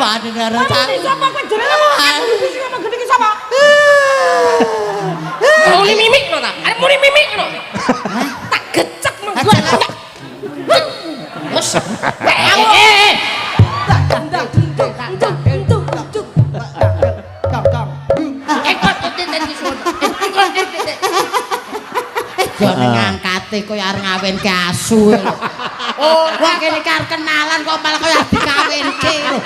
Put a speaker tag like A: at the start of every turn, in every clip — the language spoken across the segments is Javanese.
A: adine karo cangkem.
B: Sapa kowe jenenge ngomong gede ki sapa?
C: Muni mimik lho ta. Arep muni mimik lho. Tak gecek menggo. Wes.
A: Jane ngangkate koyo arep ngawinke asu lho. Oh, wong kene iki arep kenalan kok malah koyo arep dikawinke lho.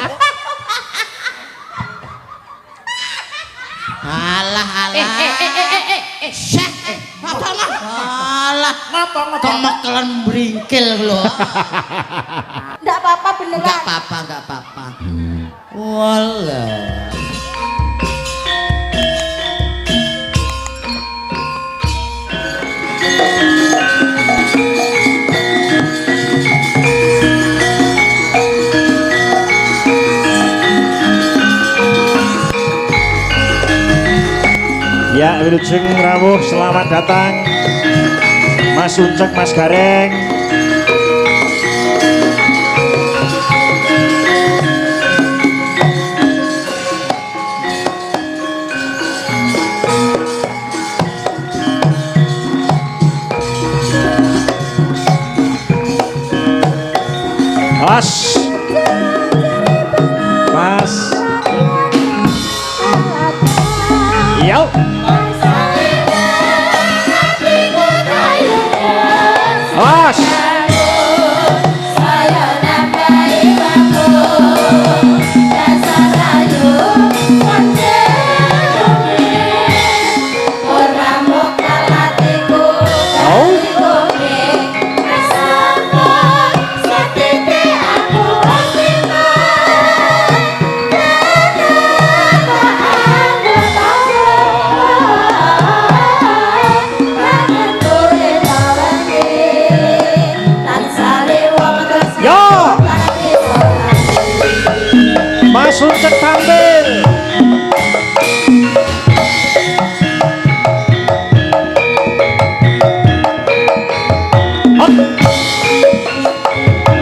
A: Alah. Syah. Alah.
B: Ngapa?
A: Kemekelen bringkil lho.
B: Ndak apa-apa beneran.
A: Enggak apa-apa. Walah.
D: Ya, wilujeng rawuh, selamat datang Mas Uncek, Mas Gareng. Mas Yo. Mas Uncek tampil.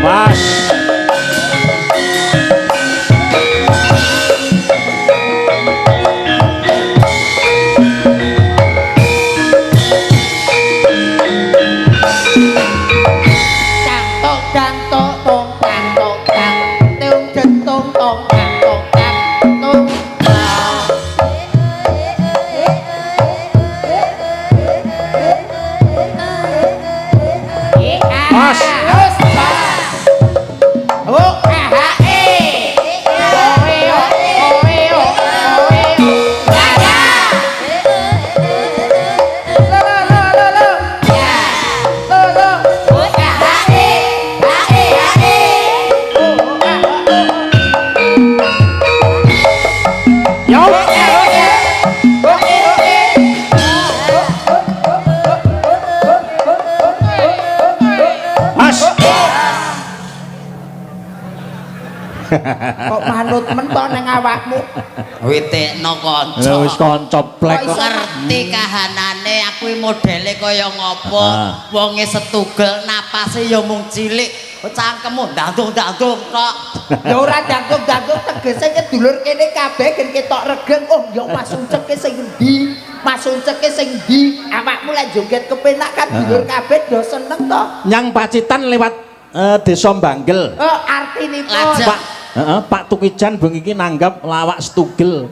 D: Mas
B: Kok manut men to ning awakmu?
A: Witekno kanca.
D: wis kanca plek kok.
A: Ngerti kahanane aku modele kaya ngopo. Wonge setugel napase ya mung cilik. Cangkemmu ndandung-ndandung kok.
B: Ya ora ndandung-ndandung tegese ki dulur kene kabeh gen ketok regeng. Oh ya Mas Uncek sing endi? Mas Uncek sing endi? Awakmu lek joget kepenak kan dulur kabeh do seneng to.
D: Nyang Pacitan lewat Desa Banggel.
B: Oh artinipun.
D: Pak Tukijan bengi iki nanggap lawak setugel.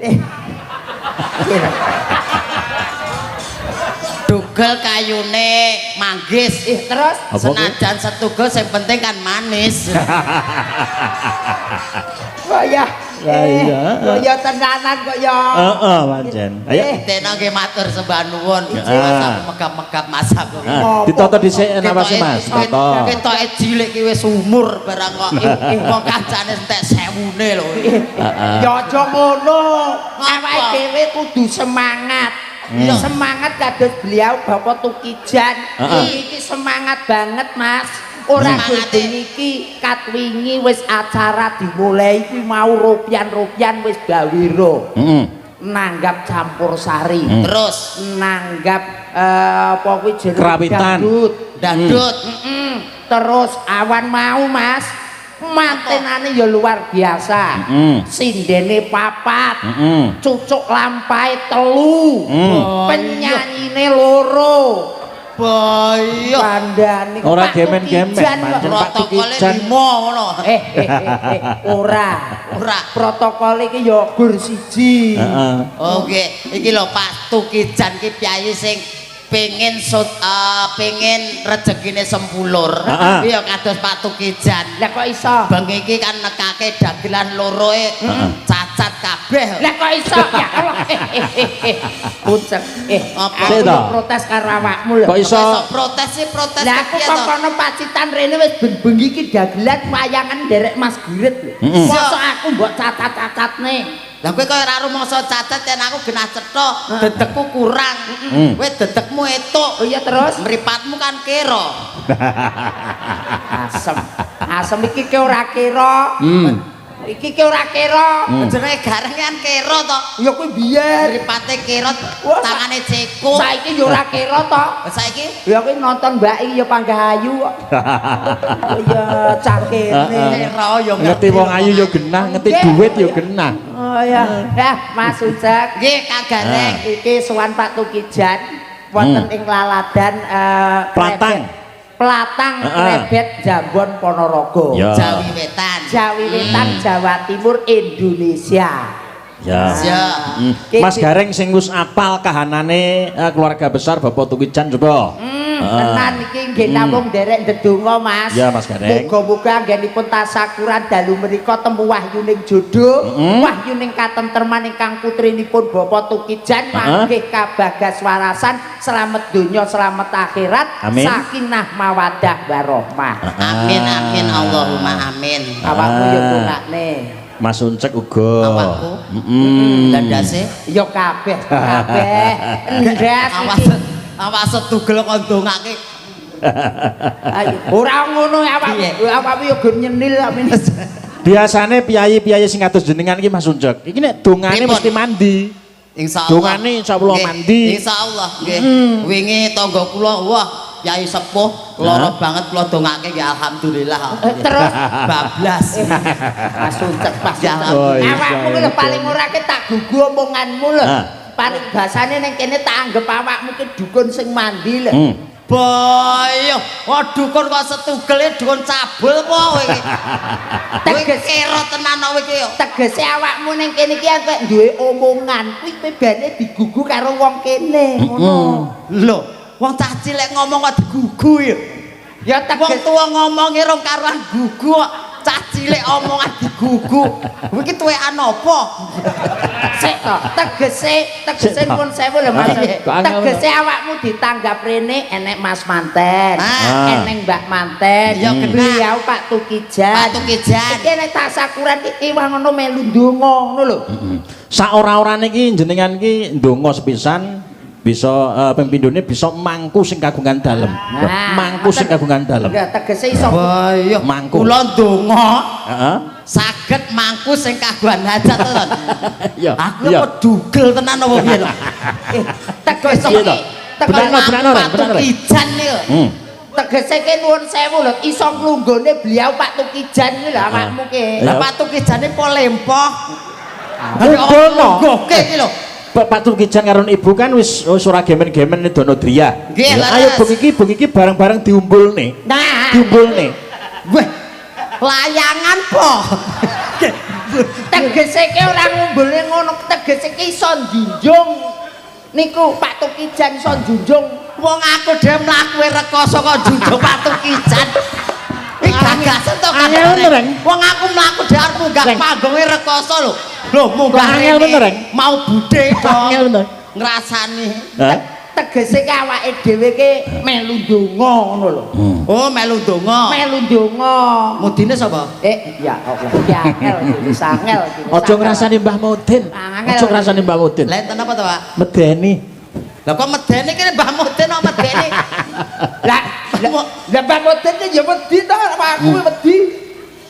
A: Dugel kayune manggis.
B: Terus
A: senajan setugel sing penting kan manis.
B: Kok ya. Kok ya tenanan kok ya.
D: Heeh, pancen. Ayo.
A: Dene nggih matur sembah nuwun. Mas megap-megap masak kok.
D: Ditoto dhisik napa sih Mas? Toto.
A: Ketoke cilik ki wis umur barang kok. Wong kancane entek 1000-ne lho.
B: Ya aja ngono. Awake dhewe kudu semangat. Semangat kados beliau Bapak Tukijan. Iki semangat banget, Mas. Ora bengi iki kat wingi wis acara dimulai iki mau ropian-ropian wis gawira. Nanggap campur sari.
A: Terus
B: nanggap apa kuwi jenenge
D: Krawitan.
A: dangdut.
B: Terus awan mau, Mas. mantenane ya luar biasa. Sindene papat. Cucuk lampahe 3. Penyanyine 2.
A: Boyo
B: Kandhane
D: Ora gemen-gemen pancen Pak
A: protokole
D: Tukijan
A: 5 ngono.
B: Ora. Protokol iki ya gur 1.
A: Oh nggih, iki lho Pak Tukijan ki piyayi sing pengen pengen rezekine sempulur. Iya kados Pak Tukijan.
B: Lah kok iso?
A: Bengi iki kan nekake dagelan loroe cacat kabeh.
B: Lah kok iso? Ya Allah. Pucet. Aku protes karo awakmu lho.
D: Kok iso?
A: Protes sih protes.
B: Lah aku kok kono Pacitan rene wis bengi iki dagelan wayangan derek Mas Girit lho. Mosok aku mbok cacat-cacatne.
A: Lah kowe kaya ora rumangsa cacat yen aku genah cetha, dedekku kurang. Kowe dedekmu etuk.
B: Oh iya terus
A: Mripatmu kan kira.
B: asem. Asem iki ke ora kira. Iki ke ora kira.
A: Jenenge gareng kan kira to.
B: Ya kuwi biyen.
A: Mripate kira, tangane ceko.
B: Saiki ya ora kira to.
A: Saiki
B: Ya kuwi nonton Mbak iki ya panggah ayu kok. Ya cangkene.
A: kira ya
D: Ngerti wong ayu ya genah, ngerti duit ya genah.
B: Oh ya, Mas Ucek.
A: nggih Kak Gareng.
B: Iki sowan Pak Tukijan wonten ing Laladan Pelatang Rebet Jambon Ponorogo.
A: Jawi Wetan.
B: Jawi Wetan, Jawa Timur, Indonesia.
D: Ya. Mas Gareng sing wis apal kahanane keluarga besar Bapak Tukijan coba.
B: Tenan iki nggih namung derek ndedonga Mas.
D: Ya Mas Gareng.
B: Muga-muga anggenipun tasakuran dalu menika temu wahyuning jodoh, wahyuning katentreman ingkang putrinipun Bapak Tukijan manggih kabagas warasan, slamet donya slamet akhirat, sakinah mawaddah warahmah.
A: Amin amin Allahumma amin.
B: Awakmu yo donakne.
D: Mas Uncek uga.
A: Awakku. Dandase
B: Ya kabeh. Ndas iki.
A: Awas setugel kok ndongake.
B: Ora ngono awakmu yo gur nyenil amene.
D: Biasane piyayi-piyayi sing kados jenengan iki Mas Uncek. Iki nek dongane mesti mandi.
A: Insyaallah.
D: Dongane insyaallah mandi.
A: Insyaallah nggih. Wingi tangga kula wah Kyai sepuh lara banget kula dongake nggih alhamdulillah.
B: Terus
A: bablas.
B: Mas Uncek pas
D: Oh, iya,
B: awakmu
D: iya.
B: lho paling ora ke tak gugu omonganmu lho. Paling basane ning kene tak anggap awakmu ki dukun sing mandi lho.
A: Boyo, dukun kok setugel dukun cabul apa kowe iki? Teges kira tenan kowe iki yo.
B: Tegese awakmu ning kene iki kok duwe omongan, kuwi bebane digugu karo wong kene, ngono.
A: Lho, wong cah cilik ngomong kok digugu ya.
B: Ya
A: Wong tua ngomongi rong karuan gugu kok cah cilik omongan digugu. Kowe iki tuwekan apa?
B: Sik to, tegese pun sewu lho Mas. Tegese awakmu ditanggap rene enek Mas Manten, enek Mbak Manten,
A: Ya genah.
B: beliau Pak Tukijan.
A: Pak Tukijan.
B: Iki nek tasakuran iki wah ngono melu ndonga ngono lho.
D: Sak ora-orane iki jenengan iki ndonga sepisan bisa pempindone bisa mangku sing kagungan dalem. Mangku sing kagungan dalem.
B: Enggak tegese iso.
A: Boyo,
D: Mangku.
A: kula ndonga
D: Heeh.
A: saged mangku sing kagungan hajat to.
D: Iya.
A: Aku kok dugel tenan apa piye lho?
B: Tegese
D: Iya toh. Benakno
A: Pak Tukijan niku.
B: tegese ke nuwun sewu lho iso nglunggone beliau Pak Tukijan iki lho awakmu ki.
A: Lah Pak Tukijane po lempoh.
D: Dono.
A: Goke iki lho.
D: Pak Tukijan karo ibu kan wis ora gemen-gemen dono dria.
A: Nggih,
D: Ayo
A: leres.
D: bengi iki bareng-bareng diumbulne.
B: Nah,
D: Diumbulne.
A: Weh. Layangan po.
B: tegese ke ora ngumbulne ngono, tegese ki iso njunjung niku Pak Tukijan iso njunjung.
A: Wong aku dhewe mlaku rekoso kok njunjung Pak Tukijan. Iki gagasan to kan.
D: Angel bener, Reng.
A: Wong aku mlaku dhewe arep munggah
D: Reng.
A: panggonge rekoso lho. Lho munggah
D: Angel
A: rene.
D: bener, Reng.
A: Mau budhe dong.
D: Angel bener.
A: Ngrasani.
D: Hah?
B: Tegese ke awake dhewe ki melu ndonga ngono lho.
A: Oh melu donga.
B: Melu ndonga.
A: Mudine sapa?
B: Ya Allah, ya angel, sangel.
D: Aja ngrasani Mbah Mudin.
B: Angel.
D: Aja ngrasani Mbah Mudin.
A: Lah enten apa to, Pak?
D: Medeni.
A: Lah kok medene kene Mbah Mudin kok medene?
B: Lah Mbak Mudin ya wedi to, aku wedi.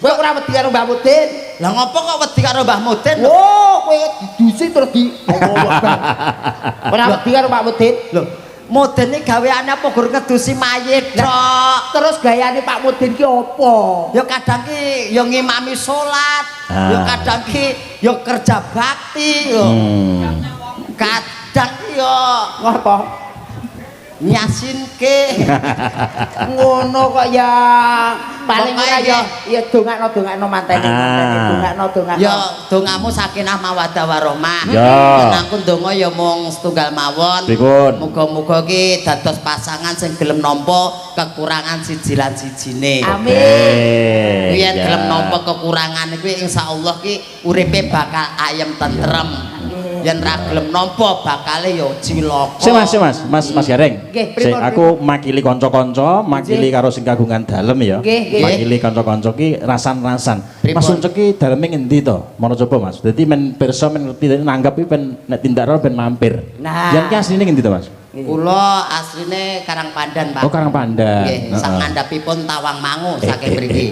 B: Kowe ora wedi karo Mbak Mudin.
A: Lah ngopo kok wedi karo Mbah Mudin?
B: Oh, kowe didusi terus di ora wedi karo Mbak Mudin.
A: Lho, Modene gaweane apa gur ngedusi mayit tok.
B: Terus gayane Pak Mudin ki apa?
A: Ya kadang ki ya ngimami salat, ya kadang ki ya kerja bakti ya. Kadang ki ya
B: Apa?
A: nyasinke.
B: Ngono kok ya. Paling ora
A: Pokoknya
B: ya dongakno mantene. Dongakno.
A: Ya dongamu sakinah mawaddah warahmah.
D: Ya.
A: Aku ndonga ya mung setunggal mawon.
D: Pripun?
A: Muga-muga ki dados pasangan sing gelem nampa kekurangan siji lan sijine.
B: Amin.
A: Yen gelem nampa kekurangan kuwi insyaallah ki uripe bakal ayem tentrem. Yen ra gelem nampa bakale ya cilaka.
D: Mas Gareng.
B: Nggih,
D: Sik
B: pripun,
D: aku makili kanca-kanca, makili karo sing kagungan dalem ya.
B: Nggih.
D: Makili kanca-kanca ki rasan-rasan.
A: Pripun?
D: Mas Uncek ki daleme ngendi to? Mono coba Mas. Dadi men pirsa men ngerti nanggap iki ben nek tindak ben mampir.
B: Nah.
D: Jan ki asline ngendi to Mas?
A: Kula asline Karangpandan, Pak.
D: Oh Karangpandan.
A: Nggih, sak ngandhapipun Tawangmangu saking mriki.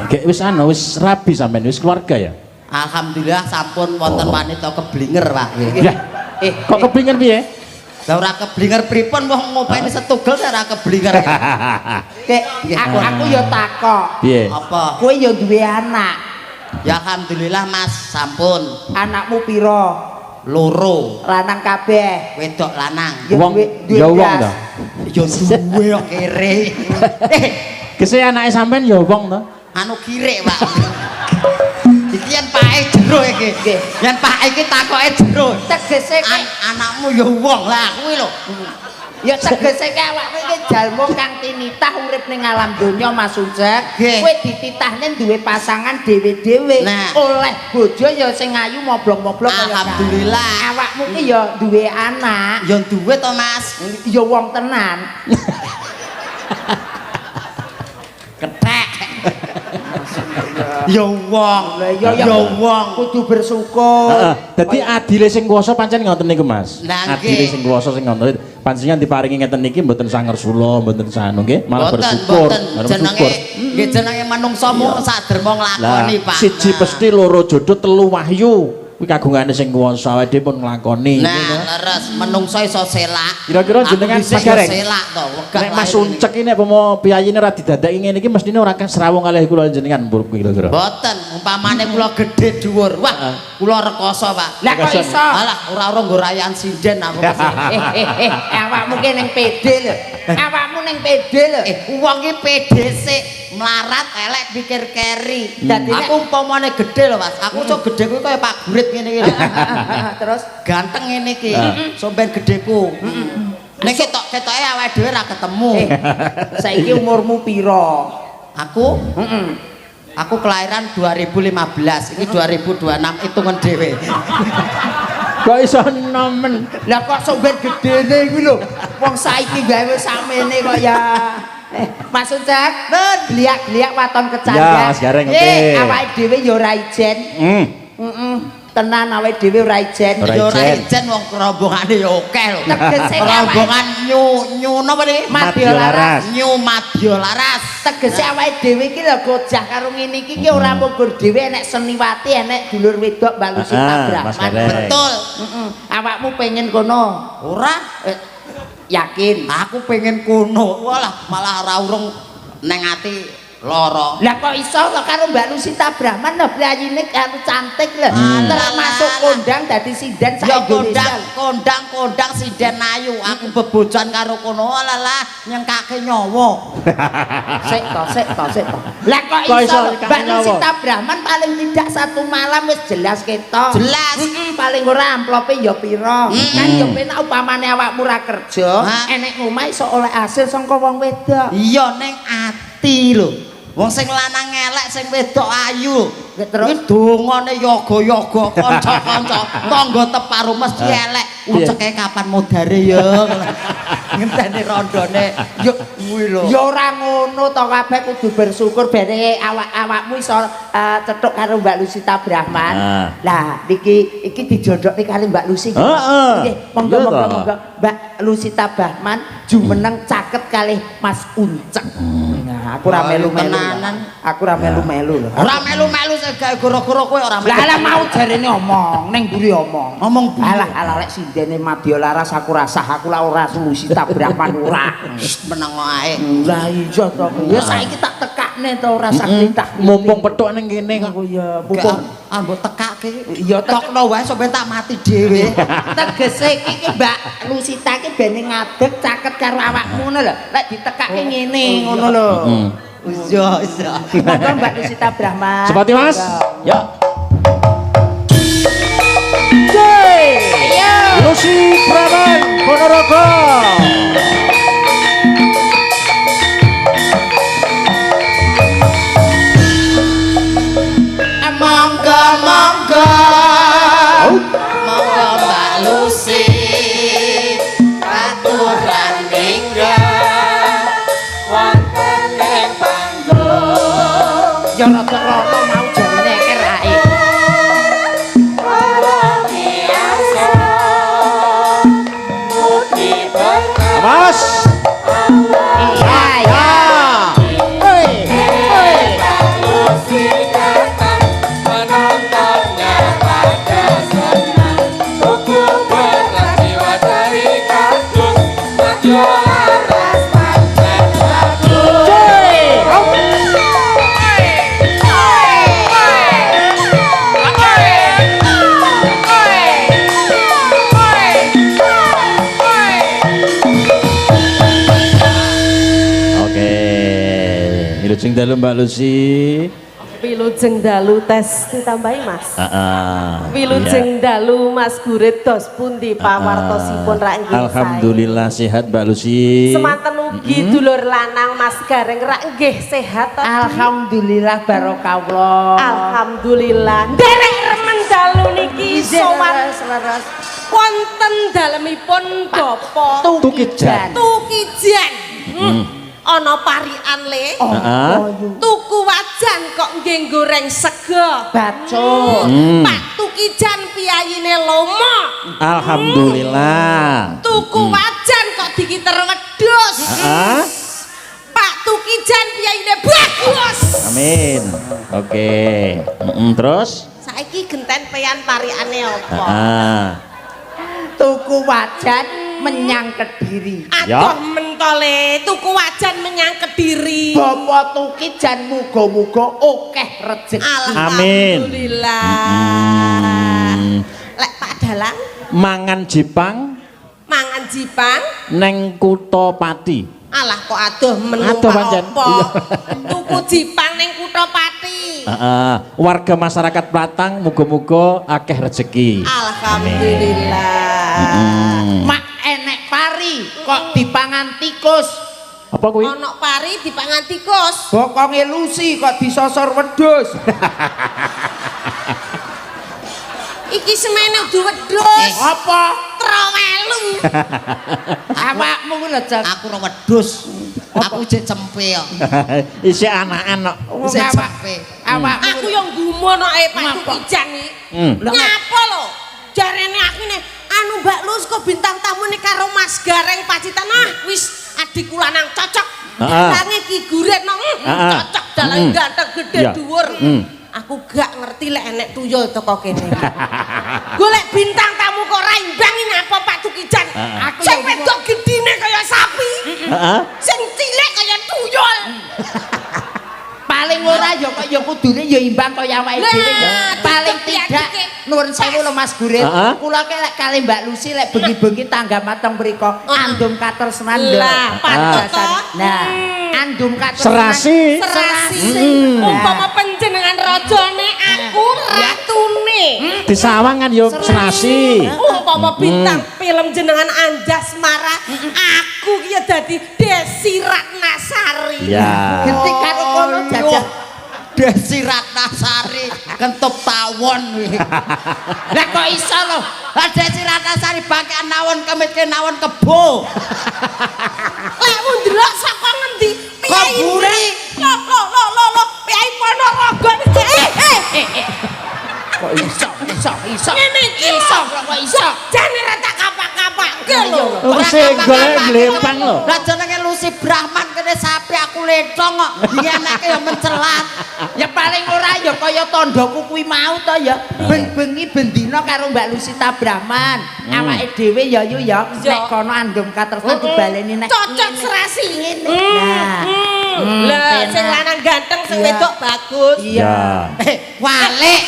D: Kayak wis rabi sampean, wis keluarga ya?
A: Alhamdulillah sampun wonten wanita keblinger, Pak.
D: Ya. Kok kepingin piye?
A: Lah ora keblinger pripun wong ngopeni setugel ora keblinger.
B: Aku ya takok.
D: Piye?
A: Apa?
B: Kowe ya duwe anak.
A: Ya alhamdulillah Mas, sampun
B: Anakmu piro?
A: loro,
B: Lanang kabeh.
A: wedok lanang.
B: Ya
D: Wong
B: duwe
D: ya wong
B: blas.
D: to.
A: Ya duwe kok kere.
D: Kese anake sampean ya wong to.
A: Anu kirek, Pak. Iki yen pake jero iki. Yen pake iki takoke jero.
B: Tegese
A: Anakmu ya wong lah kuwi lho.
B: ya tegese ki awakmu iki jalmu kang tinitah urip ning alam donya Mas Uncek.
A: Nggih.
B: Kowe dititahne duwe pasangan dhewe-dhewe.
A: Nah.
B: Oleh bojo ya sing ayu moblok-moblok kaya
A: Alhamdulillah.
B: awakmu ki ya duwe anak.
A: Ya duwe to, Mas.
B: Ya wong tenan.
A: Kethek. Ya wong. Ya wong.
B: Kudu bersyukur.
D: Heeh. Dadi adile sing kuwasa pancen ngoten niku Mas.
A: Lah, nggih.
D: Adile sing kuwasa sing ngoten panjenengan diparingi ngeten niki mboten sangersula, mboten sanu nggih, malah bersyukur. Malah
A: Jenenge
D: bersyukur.
A: nggih jenenge manungsa mung sak derma nglakoni, Pak.
D: Siji
A: Nah.
D: pesti, loro jodoh, telu wahyu. Kuwi kagungane sing kuwasa awake dhewe pun nglakoni.
A: Nah, leres menungsa iso selak.
D: Kira-kira
A: Aku
D: jenengan
A: dhisik
D: Mas Gareng.
A: ya selak to, wegah
D: Nek Mas
A: lahir ini.
D: Uncek ini apa mau piyayine ra didadaki ngene iki mestine ora kan srawung kalih kula jenengan mbur kira-kira.
A: Boten, umpamane kula gedhe dhuwur. Wah, kula rekoso, Pak.
B: Lah kok iso?
A: Alah, ora nggo rayan sinden aku mesti.
B: Awakmu ki ning PD lho. Awakmu ning PD lho.
A: Wong iki pede sik melarat elek pikir keri.
B: Dadi
A: Aku umpamane gedhe lho, Mas. Aku cok gedhe kuwi kaya Pak Gurit ngene iki lho.
B: Terus
A: Ganteng ngene iki. Somben gedheku. Nek ketok-ketoke awake dhewe ra ketemu.
B: saiki umurmu piro?
A: Aku Aku kelahiran 2015, ini 2026 hitungan dhewe.
D: Kok iso nemen?
B: Lah kok somben gedene kuwi lho. Wong saiki gawe sakmene kok ya. Mas Uncek, gliak-gliak waton
D: Ya,
B: kecandang.
D: Mas Gareng, oke.
B: Awake dhewe ya ora ijen. Tenan awake dhewe ora ijen.
A: Ya ora ijen wong rombongane ya akeh lho.
B: Tegese
A: Rombongan nyu napa niki?
B: Madya Laras.
A: Nyu Madya Laras.
B: Tegese awake dhewe iki lho gojah karo ngene iki ora munggur dhewe enek seniwati, enek dulur wedok balusi
D: Mas
B: tabrakan.
D: Gareng.
A: Betul.
B: Awakmu pengen kono?
A: Ora
B: Yakin?
A: aku pengen kuno. Walah malah ora urung neng ati lara.
B: Lah kok iso to karo Mbak Lusita Brahman lho priyine karo cantik lho. Terus masuk kondang dadi sinden sak
A: Ya
B: Indonesia.
A: kondang sinden ayu. Aku bebojan karo kono. Alalah nyengkake nyawa.
B: Sik to. Lah kok
D: Kok
B: iso
D: iso
B: Mbak
D: dikasih
B: Lusita Brahman paling tidak satu malam wis jelas ketok.
A: Jelas.
B: Paling ora amplope ya pira. Kan ya penak upamane awakmu ra kerja,
A: Hah?
B: enek omah iso oleh hasil saka wong wedok.
A: Iya ning ati lho. Wong sing lanang elek sing wedok ayu.
B: Terus?
A: Kuwi dongane yoga-yoga kanca-kanca tangga teparu mesti elek. Uceke kapan modare ya. Ngenteni rondone. Yo kuwi lho.
B: Ya ora ngono to kabeh kudu bersyukur bareng awakmu iso cethuk karo Mbak Lusita Brahman. Lah iki dijodohke kali Mbak Lusi.
D: Heeh.
B: Nggih, monggo Mbak Lusita Brahman jumeneng caket kalih Mas Uncek. Nah, aku ora melu-melu. Aku ora melu-melu lho.
A: Ora melu-melu sing gawe goro-goro kowe ora melu.
B: Lah mau jarene omong, ning mburi omong.
A: Ngomong
B: alah lek sindene Madya Laras aku rasah aku la ora solusi tabrakan ora.
A: Meneng ae.
B: Lah iya to. Ya saiki tak tekakne to ora saklitah.
D: Mumpung petuk ning kene kok.
B: Oh iya, mumpung
A: mbok tekake.
B: iya
A: tokno wae sampe tak mati dhewe.
B: tegese iki Mbak Lusita iki bene ngadeg caket karo awakmu ngono lho. Lek ditekake ngene ngono lho.
A: Iya.
B: Monggo Mbak Lusita Brahma.
D: Sepati Mas. Ya. Lucy Praman Ponorogo.
A: Monggo Mbak Lucy aturan minggat wonten ing panggung
B: Ya rada-rada mau jarene kerake.
D: Mas.
B: Iya ya.
D: Wilujeng dalu Mbak Lucy.
C: Wilujeng dalu tes ditambahi Mas. Wilujeng dalu Mas Gurit dos pundi pawartosipun rak nggih sae.
D: Alhamdulillah sehat Mbak Lucy.
C: Semanten ugi dulur lanang Mas Gareng rak nggih sehat to.
B: Alhamdulillah barokah.
C: Alhamdulillah. Derek remen dalu niki sowan wonten dalemipun Bapak
D: Tukijan.
C: Tukijan. Ana parian le. Tuku wajan kok nggih goreng sega.
B: Bacot.
C: Pak Tukijan piyayine lomo.
D: Alhamdulillah.
C: Tuku wajan kok dikiter wedhus. Pak Tukijan piyayine bagus.
D: Amin. Oke. Terus?
C: Saiki genten peyan pariane apa?
B: Tuku wajan menyang Kediri.
C: Aduh mentole tuku wajan menyang Kediri.
B: Bapak Tukijan muga-muga akeh rejeki.
C: Alhamdulillah. Lek Pak Dalang
D: mangan Jepang neng Kutha Pati.
C: Alah kok aduh menu apa? Tuku Jepang neng Kutha Pati.
D: Warga masyarakat Platang muga-muga akeh rezeki.
C: Alhamdulillah.
B: Mak enek pari kok dipangan tikus.
D: Apa kuwi?
C: Ana pari dipangan tikus.
B: Bokonge Lucy kok disosor wedhus.
C: Iki semene udu wedhus.
B: Apa?
C: Trowelu.
B: Awakmu ku lho, Cak.
A: Aku ora wedhus. Aku jek cempe kok.
D: Isih anakan kok.
A: Isih cempe.
B: Awakmu
C: Aku yang gumonoke Pak Tukijan iki. Nyapa lho? Jarene aku ne anu Mbak Lus kok bintang tamu nih karo Mas Gareng Pacitan. Wis adikku lanang cocok. Dalange Ki Gurit nang cocok dalang ganteng gede dhuwur. Aku gak ngerti lek enek tuyul teko kene. Golek bintang tamu kok ra imbang nyapa Pak Tukijan. Sing wedok gedine kaya sapi. Sing cilik kaya tuyul.
B: paling ora ya kok ya kudune ya imbang kaya awake dhewe ya. Paling tidak nuwun sewu lho Mas Gurit. Kula ki lek kali Mbak Lucy lek bengi-bengi tangga mateng mriko andum katresnan lho. Nah, andum katresnan
C: serasi. Umpama panjenengan rajane aku ratune.
D: Disawangan yo serasi.
C: Umpama bintang film jenengan Anjasmara, aku ki ya dadi Desi Ratnasari.
D: Ya.
B: Genti karo kono jajah
A: Desi Ratnasari kentut tawon kuwi.
B: lah kok iso lho.
A: Lah Desi Ratnasari bangke nawon kemitke nawon kebo.
C: Lek ndelok saka ngendi?
A: Kaburi.
C: Lo Piyai Ponorogo.
B: Kok iso.
C: Ngene iki
B: kok iso.
C: Jane ra tak kapak-kapakke lho.
D: Sing golek glempang lho.
A: Lah jenenge Lucy Brahman kene sapi aku aku letong kok. Dianake ya mencelat.
B: Ya paling ora ya kaya tandhaku kuwi mau to ya. Ben-bengi bendina karo Mbak Lusita Brahman. Awake dhewe ya yo ya nek kono andum katresnan dibaleni nek.
C: Cocok serasi ngene.
B: Nah.
C: Lah sing lanang ganteng sing wedok bagus.
B: Iya.
A: Walik.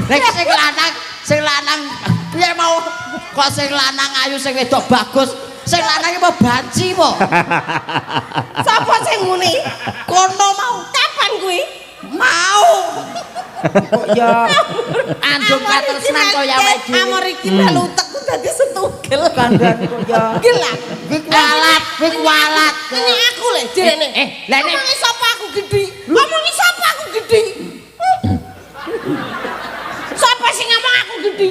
A: Nek sing lanang piye mau kok sing lanang ayu sing wedok bagus. Sing lanang apa banci po?
C: Sapa sing muni?
A: Kono mau.
C: Kapan kuwi?
A: Mau.
B: Kok ya andum katresnan kaya awake dhewe.
C: Amor iki melu utekku dadi setugel
B: Kandhane kok ya.
C: Gila.
A: Wik walat.
C: Ini aku lho jerene.
B: Lah nek
C: Ngomongi sapa aku gedhi? Ngomongi sapa aku gedhi? Sapa sing ngomong aku gedhi?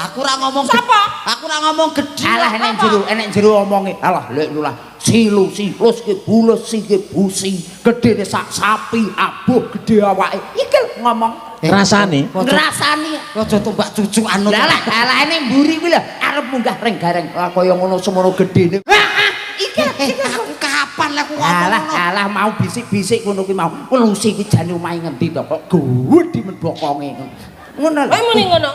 A: Aku ora ngomong
C: Sapa?
A: Aku ora ngomong gedhe.
B: alah enek jero omonge. Alah lek lulah silu silus ki bulus ki busi, gedene sak sapi, abuh gede awake. Iki ngomong
D: Rasane
B: ngrasani.
A: Aja tumbak cucu anu.
B: Lah ene mburi kuwi lho arep munggah reng-gareng kaya ngono semono gedene. Iki
A: Aku kapan lah aku ngomong ngono.
B: alah mau bisik-bisik ngono kuwi mau. Welusi iki jane omahe ngendi to kok gedhi men bokonge. Ngono lho.
C: Kowe muni ngono.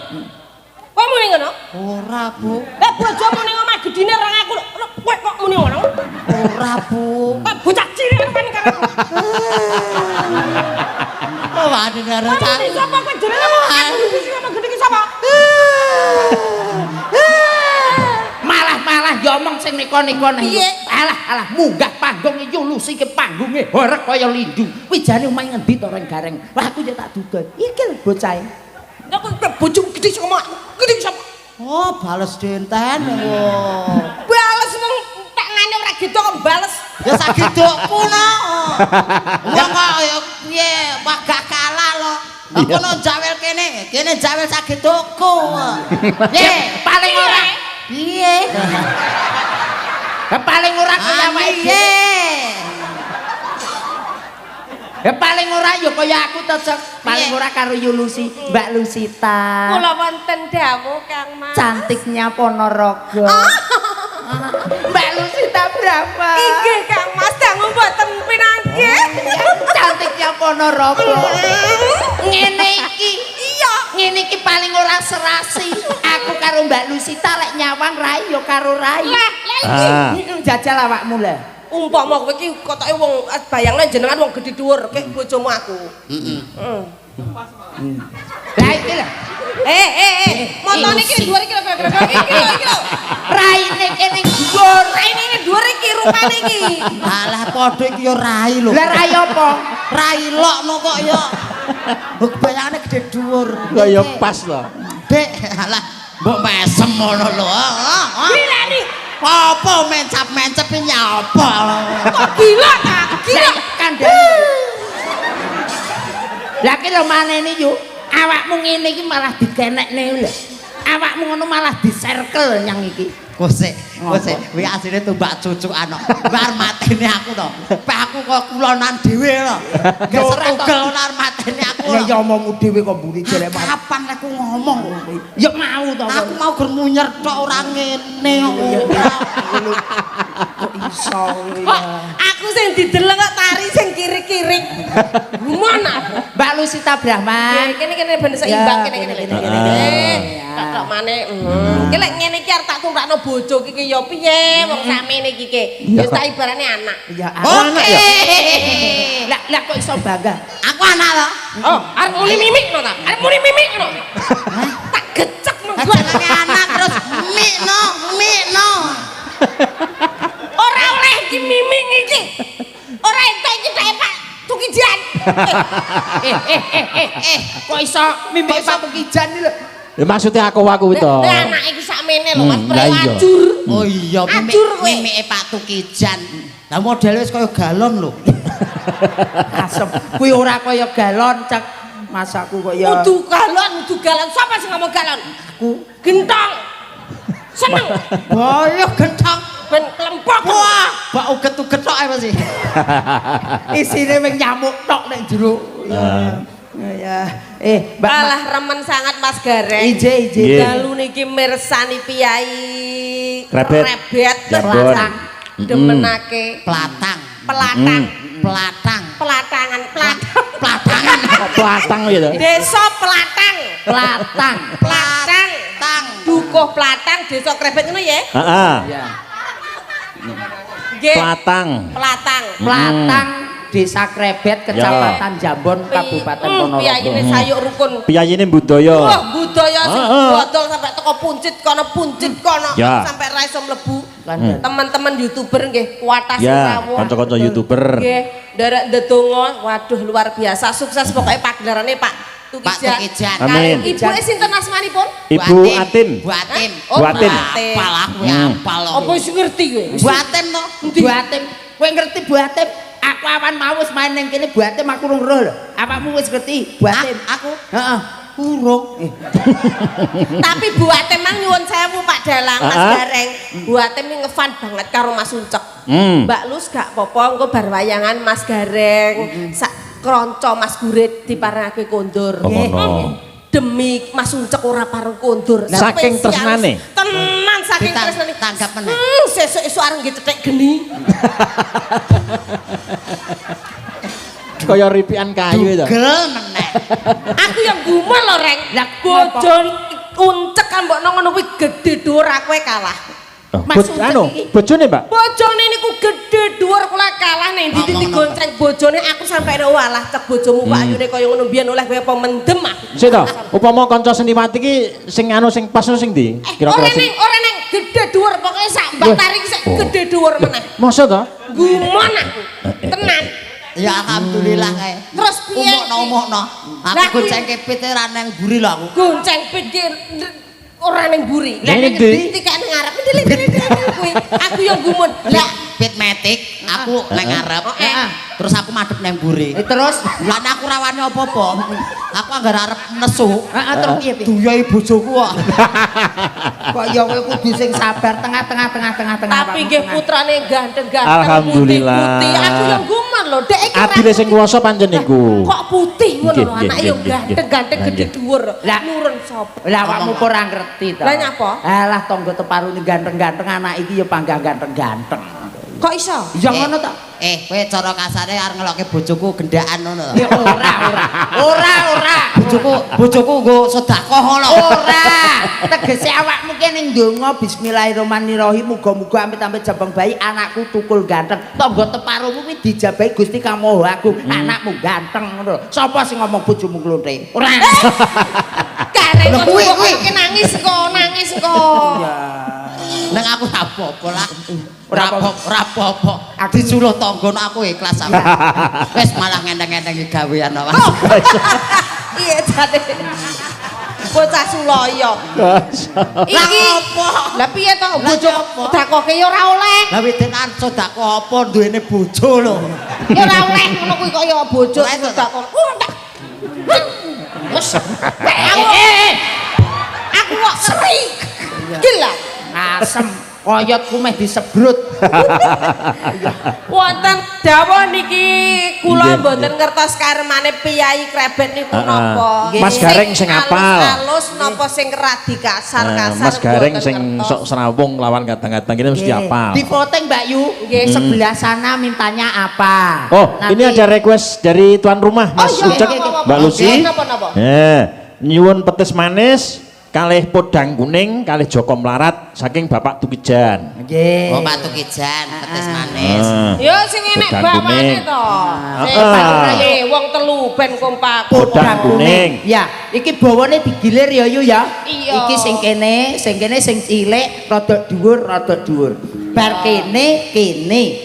C: Kowe muni ngono?
A: Ora, Bu.
C: Bojomu ning omah gedine orang aku. Kowe kok muni ngono?
A: Ora, Bu.
C: Kok bocah cilik kan karo.
A: Oh, waduh karo
C: Muni sapa kowe jenenge aku iki ngomong gedhe iki sapa?
B: Malah ya omong sing nika-nika nang.
C: Piye?
B: Alah munggah panggung iki lusi ke panggunge horek kaya lindu. Kuwi jane omahe ngendi to reng-gareng. Lah aku ya tak duga. Iki lho bocahe.
C: Ya kok bojomu gedhe sing ngomong gedhe sapa?
A: Oh, bales denten. Oh.
C: Bales wong tangane ora gitu kok bales.
A: Ya sagedokku no. Wong kok ya piye wagak kalah lo. Aku no jawel kene jawel sagedokku. Ye,
B: Paling ora
A: piye?
B: paling ora kaya awake dhewe.
A: Piye?
B: Ya paling ora ya kaya aku to, Cek. Paling ora karo Yulusi, Mbak Lusita.
C: Kula wonten dawuh Kang Mas.
B: Cantiknya Ponorogo. Mbak Lusita berapa?
C: Inggih Kang Mas dangu mboten pinanggih.
B: Cantiknya Ponorogo. Ngene iki.
C: Iya.
B: Ngene iki paling ora serasi. Aku karo Mbak Lusita lek nyawang rai ya karo rai.
C: Lah iki
B: Jajal awakmu lah.
C: umpama kowe iki kotoke wong bayangne jenengan wong gedhe dhuwur kek bojomu aku.
B: Lah iki lho.
C: Montone iki dhuwur iki lho kira-kira iki lho.
B: Raine kene dhuwur.
C: Raine ini dhuwur iki rupane iki.
A: Alah padha iki ya rai lho.
B: Lah rai apa?
A: Rai lokno kok ya. Mbok bayangane gede dhuwur.
D: ya pas lho.
A: Dek, alah mbok mesem ngono lho.
C: Gila nih.
A: Apa mencap-mencep iki nyapa?
C: Kok gila ta? Gila
B: Kandhane. Lah ki lho manene yo. Awakmu ngene iki malah dikenekne lho. Awakmu ngono malah di-circle nyang iki.
A: Kosek, kuwi asline tumbak cucukan kok. Bar mateni aku to. Pek aku kok kulonan dhewe to. Geser tugel nar mateni aku.
B: Ya omongmu dhewe kok mburi jelek malah.
A: Kapan aku ngomong?
B: Ya mau to.
A: Aku mau ger munyer tok ora ngene kok.
B: Kok iso ya.
C: aku sing dideleng kok tari sing kiri-kiri. Gimana?
B: Mbak Lusita Brahman.
C: Kene ben seimbang kene. Tak maneh. Ki lek ngene iki arep tak tumpakno bojo iki ya piye wong sakmene iki ki. Wis tak ibarane anak.
B: Ya
A: Oke.
B: Lah kok iso bangga?
A: Aku anak lo.
C: Oh, arep muni mimik ngono ta? Arep muni mimik ngono. Tak gecek nang gua.
A: Jenenge anak terus mikno.
C: Ora oleh iki mimik iki. Ora entuk iki tak Pak Tukijan.
B: Kok iso mimik Pak Tukijan iki lho.
D: Ya maksudnya aku itu.
C: Lah anak iki sakmene lho Mas
D: Lah iya.
C: Prewajur.
A: Oh iya,
C: Ajur kowe.
A: mimike Pak Tukijan. Lah model wis kaya galon lho.
B: Asem. Kuwi ora kaya galon, Cek. Masaku kok ya.
C: Kudu galon. Sapa sing ngomong galon?
B: Aku
C: Gentong. Seneng.
A: Boyo gentong.
C: Ben klempok.
A: Wah, bak uget-uget tok ae mesti.
B: isine wing nyamuk tok nek jero. Ya. Mbak
C: Alah remen sangat Mas Gareng.
B: Ije.
D: Iya.
C: Dalu niki mirsani piyai
D: Rebet.
C: Rebet
D: Jambon.
C: Kelasang. demenake
A: Pelatang.
C: pelatang.
A: Pelatang.
C: Pelatangan,
A: Pelatangan.
D: Pelatang gitu.
C: Desa Pelatang.
B: Pelatang.
C: Pelatang.
A: Tang.
C: Dukuh Pelatang, Desa Krebet ngono ya?
D: Heeh.
B: Ya.
C: Nggih.
D: Pelatang.
C: Pelatang.
B: Pelatang Desa Krebet, Kecamatan Jambon, Kabupaten Ponorogo.
C: Piyayine sayuk rukun.
D: Piyayine budaya.
C: Wah, budaya sing
D: Heeh.
C: bodol sampai teko puncit kono
D: Ya.
C: sampai ra iso mlebu.
B: Kan.
C: Teman-teman YouTuber nggih kuatas
D: Ya,
C: rawuh.
D: kanca-kanca YouTuber.
C: Nggih, nderek ndedonga, waduh luar biasa sukses pokoknya pagelarannya Pak
A: Pak
C: Tukijan.
A: Tukijan.
D: Amin.
C: Ibuke sinten asmanipun?
D: Ibu Atin.
A: Bu Atin.
C: Oh,
D: Bu Atin.
A: Apal aku apal.
C: Apa wis ngerti kowe?
A: Bu Atin to?
B: Bu Atim, kowe ngerti Bu Atim? Aku awan mau wis main ning kene Bu Atim aku urung roh lho. Awakmu wis ngerti Bu Atim?
A: Aku
B: Heeh.
A: urung.
C: Tapi Bu Atem mang nyuwun sewu Pak Dalang Mas
D: Ah.
C: Gareng. Bu Atem ini ngefan banget karo Mas Uncek. Mbak Lus gak apa-apa engko bar wayangan Mas Gareng. Sak kronco Mas Gurit diparengake kondur.
D: Oh, ngono.
C: Demi Mas Uncek ora pareng kondur.
D: Saking
C: Spesialis.
D: tresnane.
C: Tenan saking tresnane.
A: Tanggap meneh.
C: Sesuk-esuk areng nggih cetek geni.
D: Kaya ripikan kayu itu.
A: Gel meneh.
C: Aku yang gumun lho, Reng.
B: Lah,
C: Bojo Uncek kan mbok ngono kuwi gedhe dhuwur aku kalah.
B: Mas Uncek
D: Anu,
B: iki.
D: bojone, Mbak.
C: Bojone niku gedhe dhuwur kula kalah ning ndi
A: Ngomong
C: digonceng bojone aku sampai walah cek bojomu kok ayune kaya ngono biyen oleh kowe apa mendem aku.
D: Sik to, upama kanca seniwati iki sing anu sing pas sing ndi?
C: Ora ning gedhe dhuwur pokoke sak batari iki sak gedhe dhuwur meneh.
D: Masa to?
C: Gumon aku. Tenan.
A: Ya alhamdulillah kae.
C: Terus piye?
A: Umukno.
C: Lah,
A: Aku
C: kuwi-
A: gonceng pite ra nang buri lho aku.
C: Gonceng pit ki ora ning mburi.
D: Lah, ning ndi?
C: Iki ning ngarep kuwi. Aku yang gumun. Lah
A: Pit metik, aku nang ngarep.
C: Heeh.
A: Terus aku madhep nang buri.
B: Terus
A: Lah nek aku rawani apa-apa. Aku anggar arep nesu.
B: heeh terus piye?
A: Duyai bojoku kok.
B: Kok ya kowe kudu sing sabar tengah-tengah.
C: tapi nggih putrane ganteng-ganteng
D: Alhamdulillah.
C: putih-putih. Aku yang gumun lho. Dek iki
D: Adile sing kuwasa pancen niku.
C: Kok putih ngono lho,
D: Nggih,
C: anak
D: nggih,
C: yo
D: nggih,
C: ganteng-ganteng
D: nggih.
C: gede dhuwur.
B: Lah.
C: Nurun sapa?
B: Lah awakmu kok ora ngerti to.
C: Lah nyapa?
B: Alah tangga teparune ganteng-ganteng anak iki ya panggah ganteng-ganteng.
C: Kok iso?
B: Ya ngono to.
A: Kowe cara kasare arep ngelokke bojoku gendaan ngono.
B: Ya ora.
A: Bojoku nggo sedekah ngono.
B: Ora. Tegese awakmu kene ndonga bismillahirrahmanirrahim muga-muga amit-amit jabang bayi anakku tukul ganteng. Tangga teparumu kuwi dijabahi Gusti Kang Maha Agung. Anakmu ganteng ngono. Sapa sing ngomong bojomu klonthing? Ora.
C: Karek
A: Lho,
C: kok
A: kuwi.
C: nangis kok.
A: Nang aku ora apa-apa lah.
B: Ora
A: Ora apa-apa. Disuruh tangga aku ikhlas aku. Wis malah ngenteng-entengi gawean wae.
C: Iya jane. Bocah Suloyo. Iki
A: apa?
C: Lah piye to
A: Lah,
C: bojo
A: apa?
C: dakoke ya ora oleh.
A: Lah wedenan sedekah apa duwene bojo lho.
C: Ya ora oleh ngono kuwi kok ya bojo
A: Lah, itu.
C: sedekah. Wes. Aku kok seri. Gila.
B: Asem koyotku meh disebrut.
C: Wonten dawuh niki kula
D: Nggih,
C: mboten ngertos karemane Piyai Krebet niku
D: Heeh.
C: napa.
D: Mas Gareng sing apal.
C: Halus napa sing radi kasar-kasar.
D: Mas Gareng
C: mboten
D: sing
C: ngertos.
D: sok serawung lawan kadang-kadang ini mesti apal.
B: Di voting Mbak Yu.
C: Nggih.
B: Sebelah sana mintanya apa?
D: Oh,
B: Nanti-
D: ini ada request dari tuan rumah Mas
C: iya,
D: Ucek,
C: iya, iya.
D: Mbak Lucy.
C: Napa-napa?
D: Nyuwun petis manis, kalih podang kuning, kalih Joko Melarat saking Bapak Tukijan.
B: Nggih.
A: Oh Pak Tukijan, petis manis.
C: Ya sing enek
D: Podang
C: bawane
D: kuning.
C: to.
D: Heeh.
C: Wong telu ben kompak.
D: Podang kuning.
B: Ya, iki bawane digilir ya Yu ya.
C: Iya.
B: Iki sing kene sing cilik rada dhuwur. Bar kene,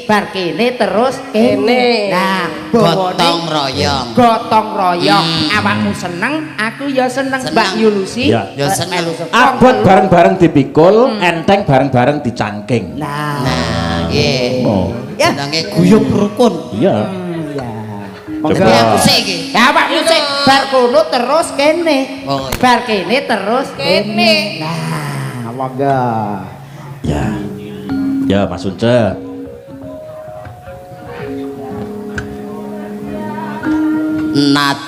B: bar kene terus
C: Kene.
B: Nah,
A: Gotong
B: bawane
A: royong.
B: gotong royong. Awakmu seneng, aku ya seneng.
A: Seneng.
B: Mbak Yu Lucy.
D: Ya.
A: Ya seneng.
B: melu sekong
D: Abot
B: telu.
D: bareng-bareng dipikul, enteng bareng-bareng dicangking.
B: Nah,
A: Nah, nggih.
D: Oh,
B: ya.
A: Jenenge guyub rukun.
D: iya.
B: Ya.
D: Coba.
A: Tapi aku sik iki.
B: Ya awakmu sik bar kono terus kene.
A: Oh, iya.
B: Bar kene terus
C: Kene.
B: Nah, monggo.
D: Ya. Ya, Mas Ucek.
A: Nat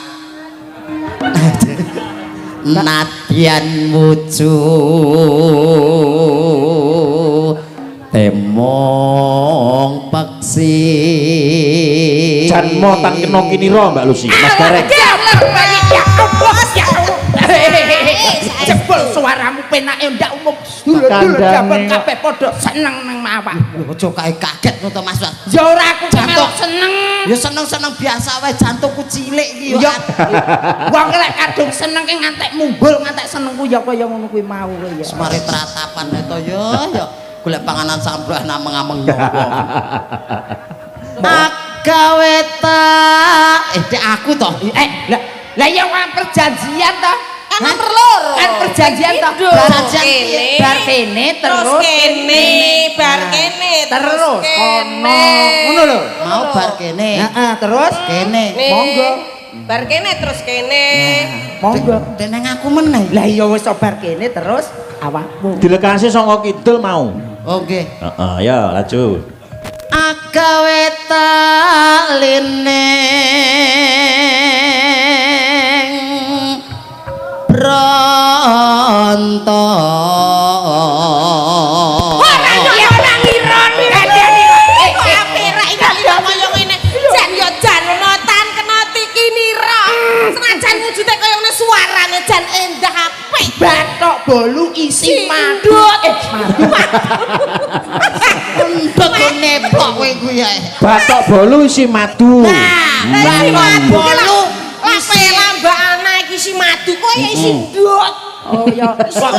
A: Nadyan mucu temu mung peksi
D: Janmo tan kena kinira Mbak Lucy Mas Gareng
B: ya jebul suaramu penake ndak umum dulur jabang kabeh padha seneng nang awak
A: aja kae kaget ngono to Mas
B: ya ora aku melok seneng
A: ya seneng-seneng biasa wae jantungku cilik iki
B: ya wong lek kadung seneng ki ngantek mumbul ngantek senengku ya kaya ngono kuwi mau ya
A: semare tratapan to ya golek panganan sambrah nang mengameng nyowo agawe ta dek aku to
B: lah ya perjanjian to
C: kan nomor loro
B: kan perjanjian to
C: perjanjian
B: bar kene terus
C: kene bar kene
B: terus kono ngono lho
A: mau bar kene
B: heeh terus
A: kene
B: monggo
C: bar kene terus kene
B: monggo
A: deneng aku meneh
B: lah iya wis bar kene terus awakmu
D: dilekasi saka kidul mau
A: oh nggih
D: heeh ya lanjut
A: agawe taline bronto
C: ora ngira ngandani kok apik iki lho kaya ngene jan yo jan notan kena tikinira senajan wujude kaya ngene suarane jan endah apik
B: batok bolu isi madu
A: endek neplok kowe kuwi ae
D: batok bolu isi madu
C: batok bolu lape lambakane iki si madu kaya isi ndut
B: oh ya
C: wedok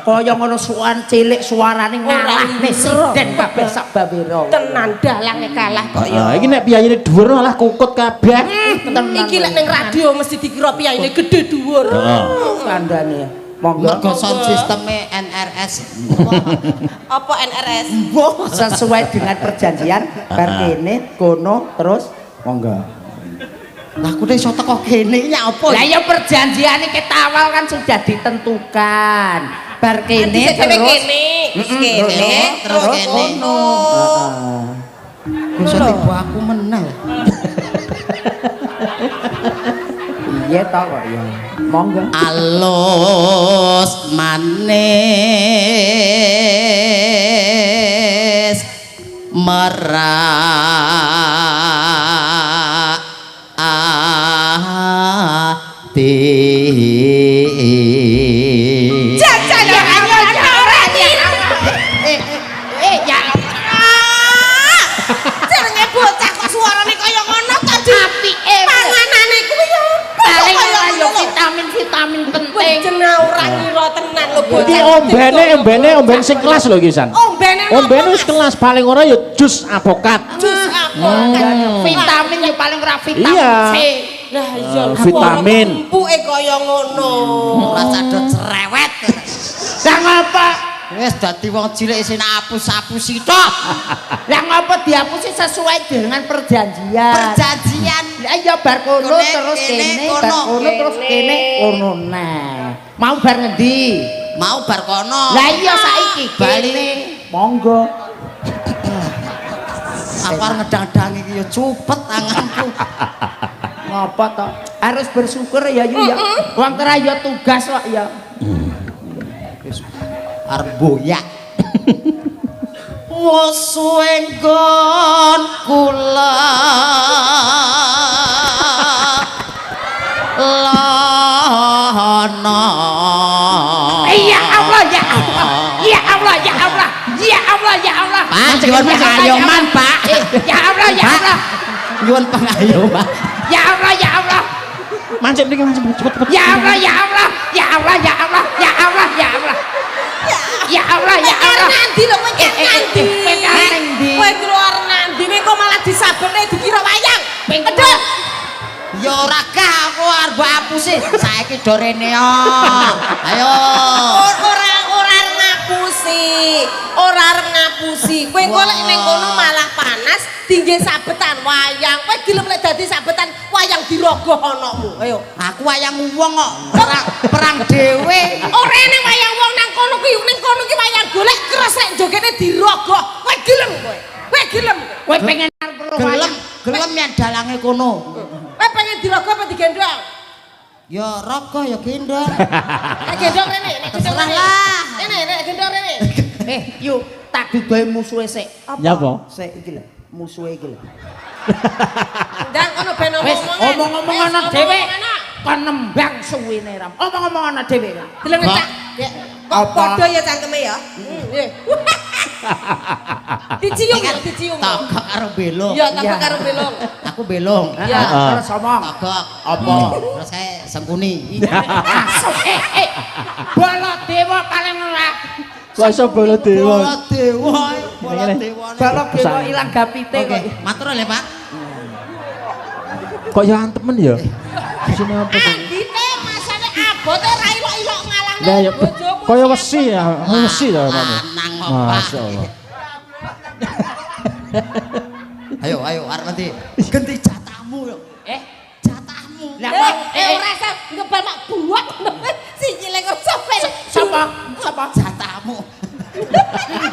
B: kaya ngono suan cilik suarane ngalah presiden kabeh sak bawira
C: tenan dalange kalah kaya
D: iki nek piyayine dhuwur malah kukut kabeh
C: iki lek ning radio mesti dikira piyayine gedhe dhuwur
B: kandhane monggo
A: mergo sound sisteme NRS
C: apa NRS
B: sesuai dengan perjanjian bar kene kono terus monggo
A: lah aku iso teko kene ya apa
B: lah ya perjanjiane ketawal kan sudah ditentukan bar kene terus
C: kene
A: terus kene iso tiba aku meneh
B: iya ta kok ya monggo
A: alus manis merak ati
C: jajan ya ora ya jenenge bocah kok suarane kaya ngono to apike panganane kuwi yo
B: paling ora yo vitamin penting
C: jeneng ora ngira tenan lho
D: iki ombene sing kelas lho iki San ombene wis kelas paling ora ya jus avokat
C: jus apa
B: vitamin yo paling ora vitamin
D: iya
B: C
C: lah iya
D: vitamin
C: empuke kaya ngono
A: rasa dot cerewet
B: lah ngapa
A: wis dadi wong cilik isine apus-apus tok
B: lah ngapa dihapusi sesuai dengan perjanjian lah iya bar kono terus kene bar kono terus kene kono nah mau bar ngendi
A: mau bar kono
B: lah iya saiki kene monggo
A: apa ngedang-dang iki ya cupet tanganku
B: ngapa to harus bersyukur ya yu ya wong kira ya tugas kok ya
A: arep boyak wis suwe nggon kula lana
B: ya Allah ya Allah ya Allah ya Allah ya Allah ya Allah
A: Pak nyuwun pengayoman Pak
B: ya Allah ya Allah
A: nyuwun pengayoman
B: ya Allah ya Allah
D: mancep niki mancep cepet
B: ya Allah ya Allah ya Allah ya Allah ya Allah ya Allah ya Allah ya Allah
C: nanti lho kowe nanti kowe keluar nanti kok malah disabene dikira wayang pedhot
A: ya ora kah aku arep apusi saiki do rene ayo
C: ora arep ngapusi kowe kok lek ning kono malah panas tinggi sabetan wayang kowe gelem lek dadi sabetan wayang dirogoh anakmu ayo
A: aku wayang wong kok perang dhewe
C: ora ning wayang wong nang kono kuwi ning kono ki wayang golek keras lek jogene dirogoh kowe gelem
B: kowe pengen arep wayang
A: gelem yen dalange kono
C: kowe pengen dirogoh apa digendong
A: ya rogo ya gendong
C: nek gendong rene nek gendong
A: terserah lah
C: nek gendong rene
B: yuk tak dudohi musuhe sik.
D: Ya apa?
B: Sik iki lho, musuhe iki lho.
C: Ndang kono ben
B: Wis
C: omong-omongan.
B: omong-omong ana dhewe. Kon nembang suwine ram. Omong-omong ana dhewe.
C: Deleng cak. Kok padha ya cangkeme ya? Nggih. Dicium ya, dicium.
A: Togok karo belong.
C: Ya, tak karo belong.
A: Aku belong.
C: Ya.
B: Terus omong.
A: Togok.
B: Apa?
A: Terus saya sengkuni.
B: Baladewa paling ora.
D: Kok iso bola dewa?
A: Bola dewa. Bola
D: Ngene.
A: dewa.
B: Baladewa ilang gapite
A: Oke,
B: kok.
A: matur le, Pak.
D: Kok ya antemen ya? Di sini apa tuh?
C: Andite masane abote ora ilok-ilok ngalahne
D: Lah ya
C: bojomu.
D: kaya wesi ya, wesi ta kamu.
A: Lanang kok, Pak.
D: Masyaallah.
A: Ayo, ayo, arep nanti ganti jatahmu yo. Jatahmu.
B: Lah
C: Ora usah ngebal mak buak. Sikile kok sampe.
B: sapa?
A: Jatahmu.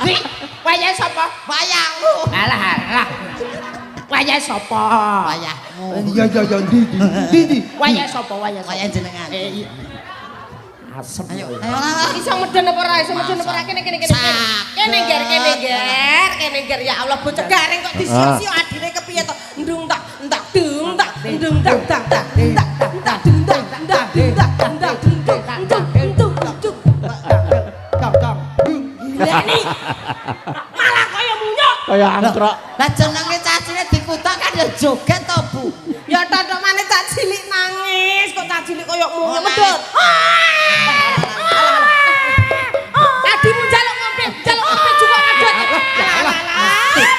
B: Di wayah sapa?
A: Wayahmu.
B: Alah. Wayah sapa?
A: Wayahmu.
B: Iya ndi. Wayah sapa? Wayah sapa?
A: Wayah jenengan.
B: Asem.
A: Ayo, ayo.
C: Iso medhen apa ora? Iso medhen apa ora? Kene. Kene ger ya Allah bocah garing kok disio-sio adine kepiye to? Ndung tak dung tak ndung tak tak tak tak tak dung tak tak tak tak Leni malah kaya munyuk.
D: Kaya angkrok.
A: Lah jenenge cacine dikutak kan ya joget to, Bu.
C: Ya tonton maneh cah cilik nangis kok cah cilik kaya munyuk medhot. Tadimu jaluk ngombe juga medhot.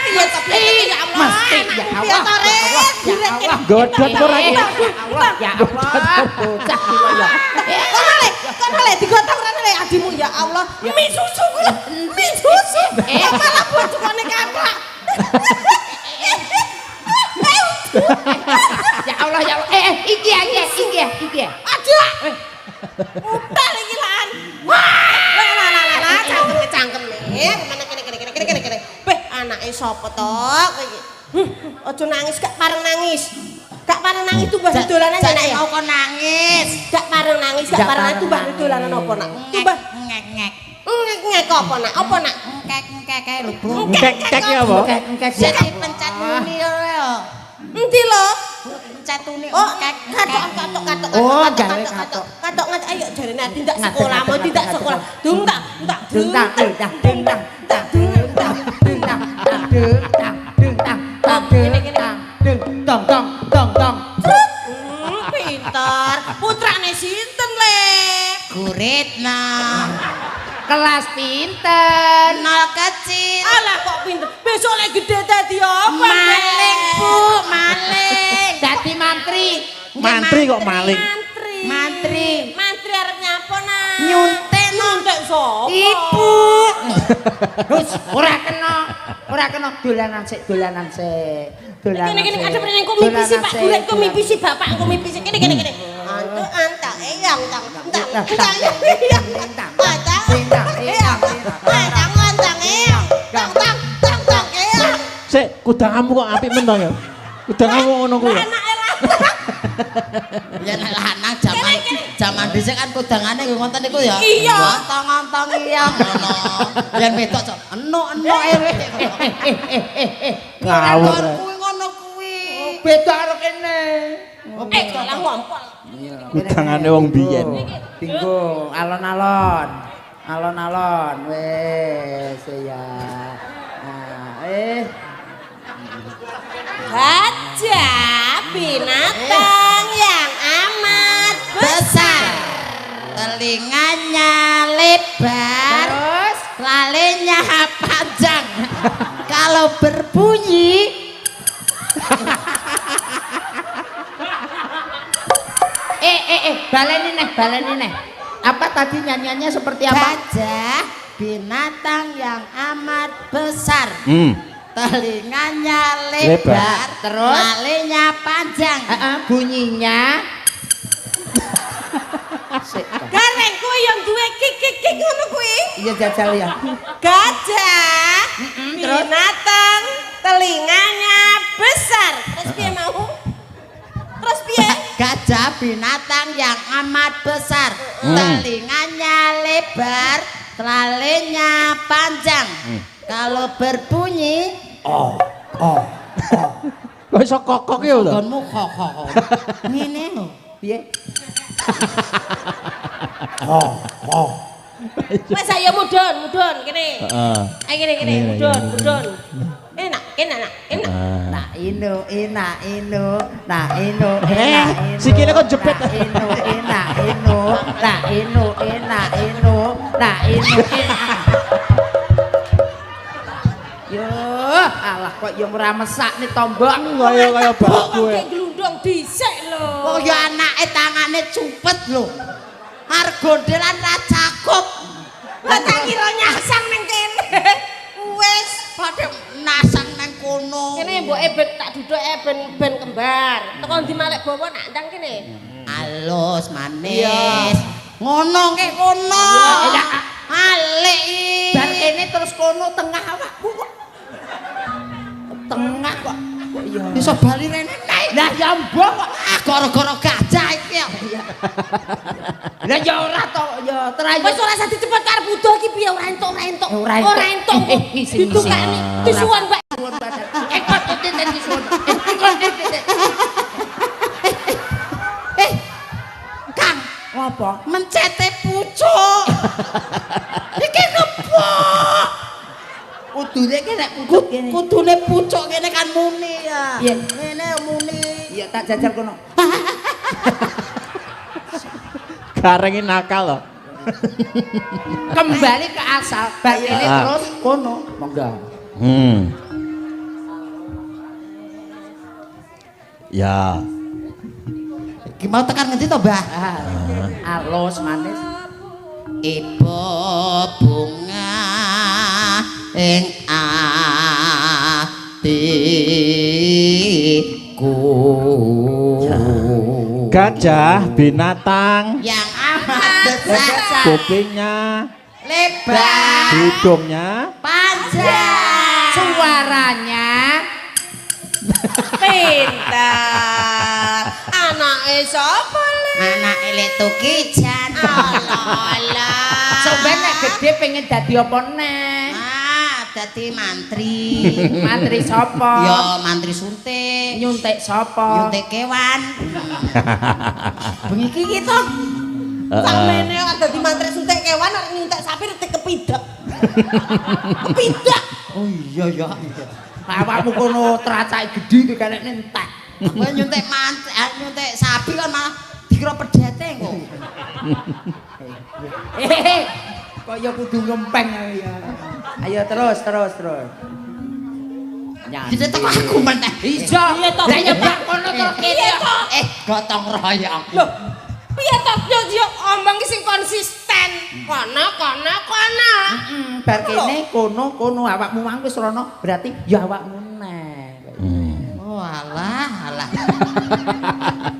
C: Ya tapi ya Allah.
B: Mesti ya Allah.
D: Godhot kok ora iki.
B: Ya Allah. Bocah iki kaya.
C: Kok malah digotong rene adimu ya Allah. Mi susu kuwi. Mi susu. Malah bojone kaplak.
B: Ya Allah ya Allah. Iki ya.
C: Aduh. Udah iki lan. Lah cangkem nih. Kene. Beh, anake sapa to kowe iki? Aja nangis, gak pareng nangis. Gak pareng nangis tumbah dolanan ya, Nak ya.
A: Mau kok nangis.
C: Gak pareng nangis, gak pareng tumbah dolanan apa, Nak? Tumbah
A: ngek.
C: ngek apa, Nak? Apa, Nak?
A: Ngek kae lho, Bu.
D: Ngek ya apa?
B: Engkek
A: Sing dipencet muni yo.
C: Endi lho?
A: Pencet muni
C: Oh,
A: ngek.
C: katok.
B: Oh, gawe katok.
C: Katok ayo jarene tidak sekolah, mau tidak sekolah. Dung tak. Pinter. Putrane sinten, Le?
A: Guritna.
B: Kelas pinten.
A: Nol kecil.
C: Alah kok pinter. Besok lek gede dadi apa?
A: Maling, Bu, maling.
B: Dadi mantri.
D: Mantri kok maling.
A: Mantri.
C: Mantri arep nyapa, Nak?
A: Nyuntik no.
C: Nyuntik sapa?
A: Ibu.
B: Wis ora kena dolanan sik.
C: Kene kadhe meneng kok mipisi Pak Gulek kok mipisi Bapak kok mipisi kene. Antuk antak eyang tang.
D: Sik, kudanganmu kok apik men to ya? Kudanganmu ngono kuwi.
A: Ya nek lanang jaman dhisik kan kudangane nggih ngoten niku ya.
C: Iya.
A: Ngontong-ngontong iya ngono. Yen wedok cok enuk-enuk ewe.
D: Ngawur.
A: Kuwi ngono kuwi.
B: Beda karo kene.
C: Kalah ngompol.
D: Kudangane wong biyen.
B: Dinggo alon-alon. Alon-alon wis ya.
C: Gajah binatang yang amat besar.
A: Telinganya lebar,
B: Terus
A: lalenya panjang. Kalau berbunyi
B: baleni neh. Apa tadi nyanyiannya seperti apa?
A: gajah binatang yang amat besar. Telinganya
D: Lebar.
A: lebar,
B: Terus?
A: lalenya panjang.
B: Bunyinya
C: Gareng kuwi yang duwe kik ngono kuwi.
B: iya jajal ya.
C: Gajah
B: terus?
C: binatang telinganya besar. Terus piye mau? Terus piye?
A: Gajah binatang yang amat besar, telinganya lebar, Telalenya panjang. Kalau berbunyi
D: Kok iso kokok ya lho.
A: gonmu kok. Ngene lho.
B: Piye?
C: Wes ayo mudhun kene.
D: Heeh.
C: Ayo kene mudhun. Enak.
B: Nah ino.
D: Sikile kok jepit.
B: Enak. Yo, alah kok yo ora mesakne tombok.
D: Kaya baku ya.
C: Kok glundung dhisik lho.
A: Oh ya anake tangane cupet lho. Argondelan ra cakup.
C: Lah tak kira nyasang ning kene. Wis
A: Padha nasang nang kono.
C: kene mboke ben tak duduke ben kembar. Teko ndi malek bawa nak ndang kene.
A: Alus manis. Ngono ke kono. Alik.
B: Bar kene terus kono tengah awakku kok. Tengah kok. Kok iya.
A: Iso bali rene naik.
B: Lah ya mbok kok.
A: Gara-gara gajah iki.
B: Lah ya ora to ya terayu.
C: Wis ora usah dicepet karo budal iki piye ora entuk.
B: Ora entuk.
C: Ditukani disuwun Mbak.
B: Ekot titik disuwun.
A: Kang,
B: Apa?
A: mencete pucuk. Iki kepok.
B: Kudune ki nek pucuk kene.
A: Kudune pucuk kene kan muni ya.
B: Iya.
A: Ngene muni.
B: Iya tak jajal kono.
D: Gareng nakal loh.
B: Kembali ke asal. Bar kene terus kono. Monggo.
D: Ya.
A: Iki mau tekan ngendi to, Mbah?
B: Alus manis.
A: Ibu bunga ing atiku.
D: Gajah binatang,
A: Yang amat besar,
D: kupingnya,
A: lebar,
D: hidungnya,
A: panjang,
B: Suaranya
C: Pintar. Anake sapa le?
A: anak elek tukijan. Allah.
B: sampeyan nek gedhe pengen dadi apa neh?
A: Dadi mantri.
B: Mantri sapa?
A: Ya mantri suntik.
B: Nyuntik sapa?
A: Nyuntik kewan. Bengi iki kita.
C: Samene kok dadi mantri suntik kewan arek nyuntik sapi rete kepidak. Kepidak.
A: Oh iya ya.
B: Awakmu kono tracake gedhi kok karek entek.
A: Aku nyuntik nyuntik sapi kan malah dikira pedete kok.
B: Kaya kudu ngempeng ya. Ayo terus. Nyanyi.
A: Jadi teko aku meneh.
B: Iso. Lah nyebak kono terus kene.
A: Gotong royong.
C: Loh, piye to yo omong ki sing konsisten. Kono.
B: Bar kene kono awakmu mang wis rono berarti ya awakmu neh.
A: Oh alah.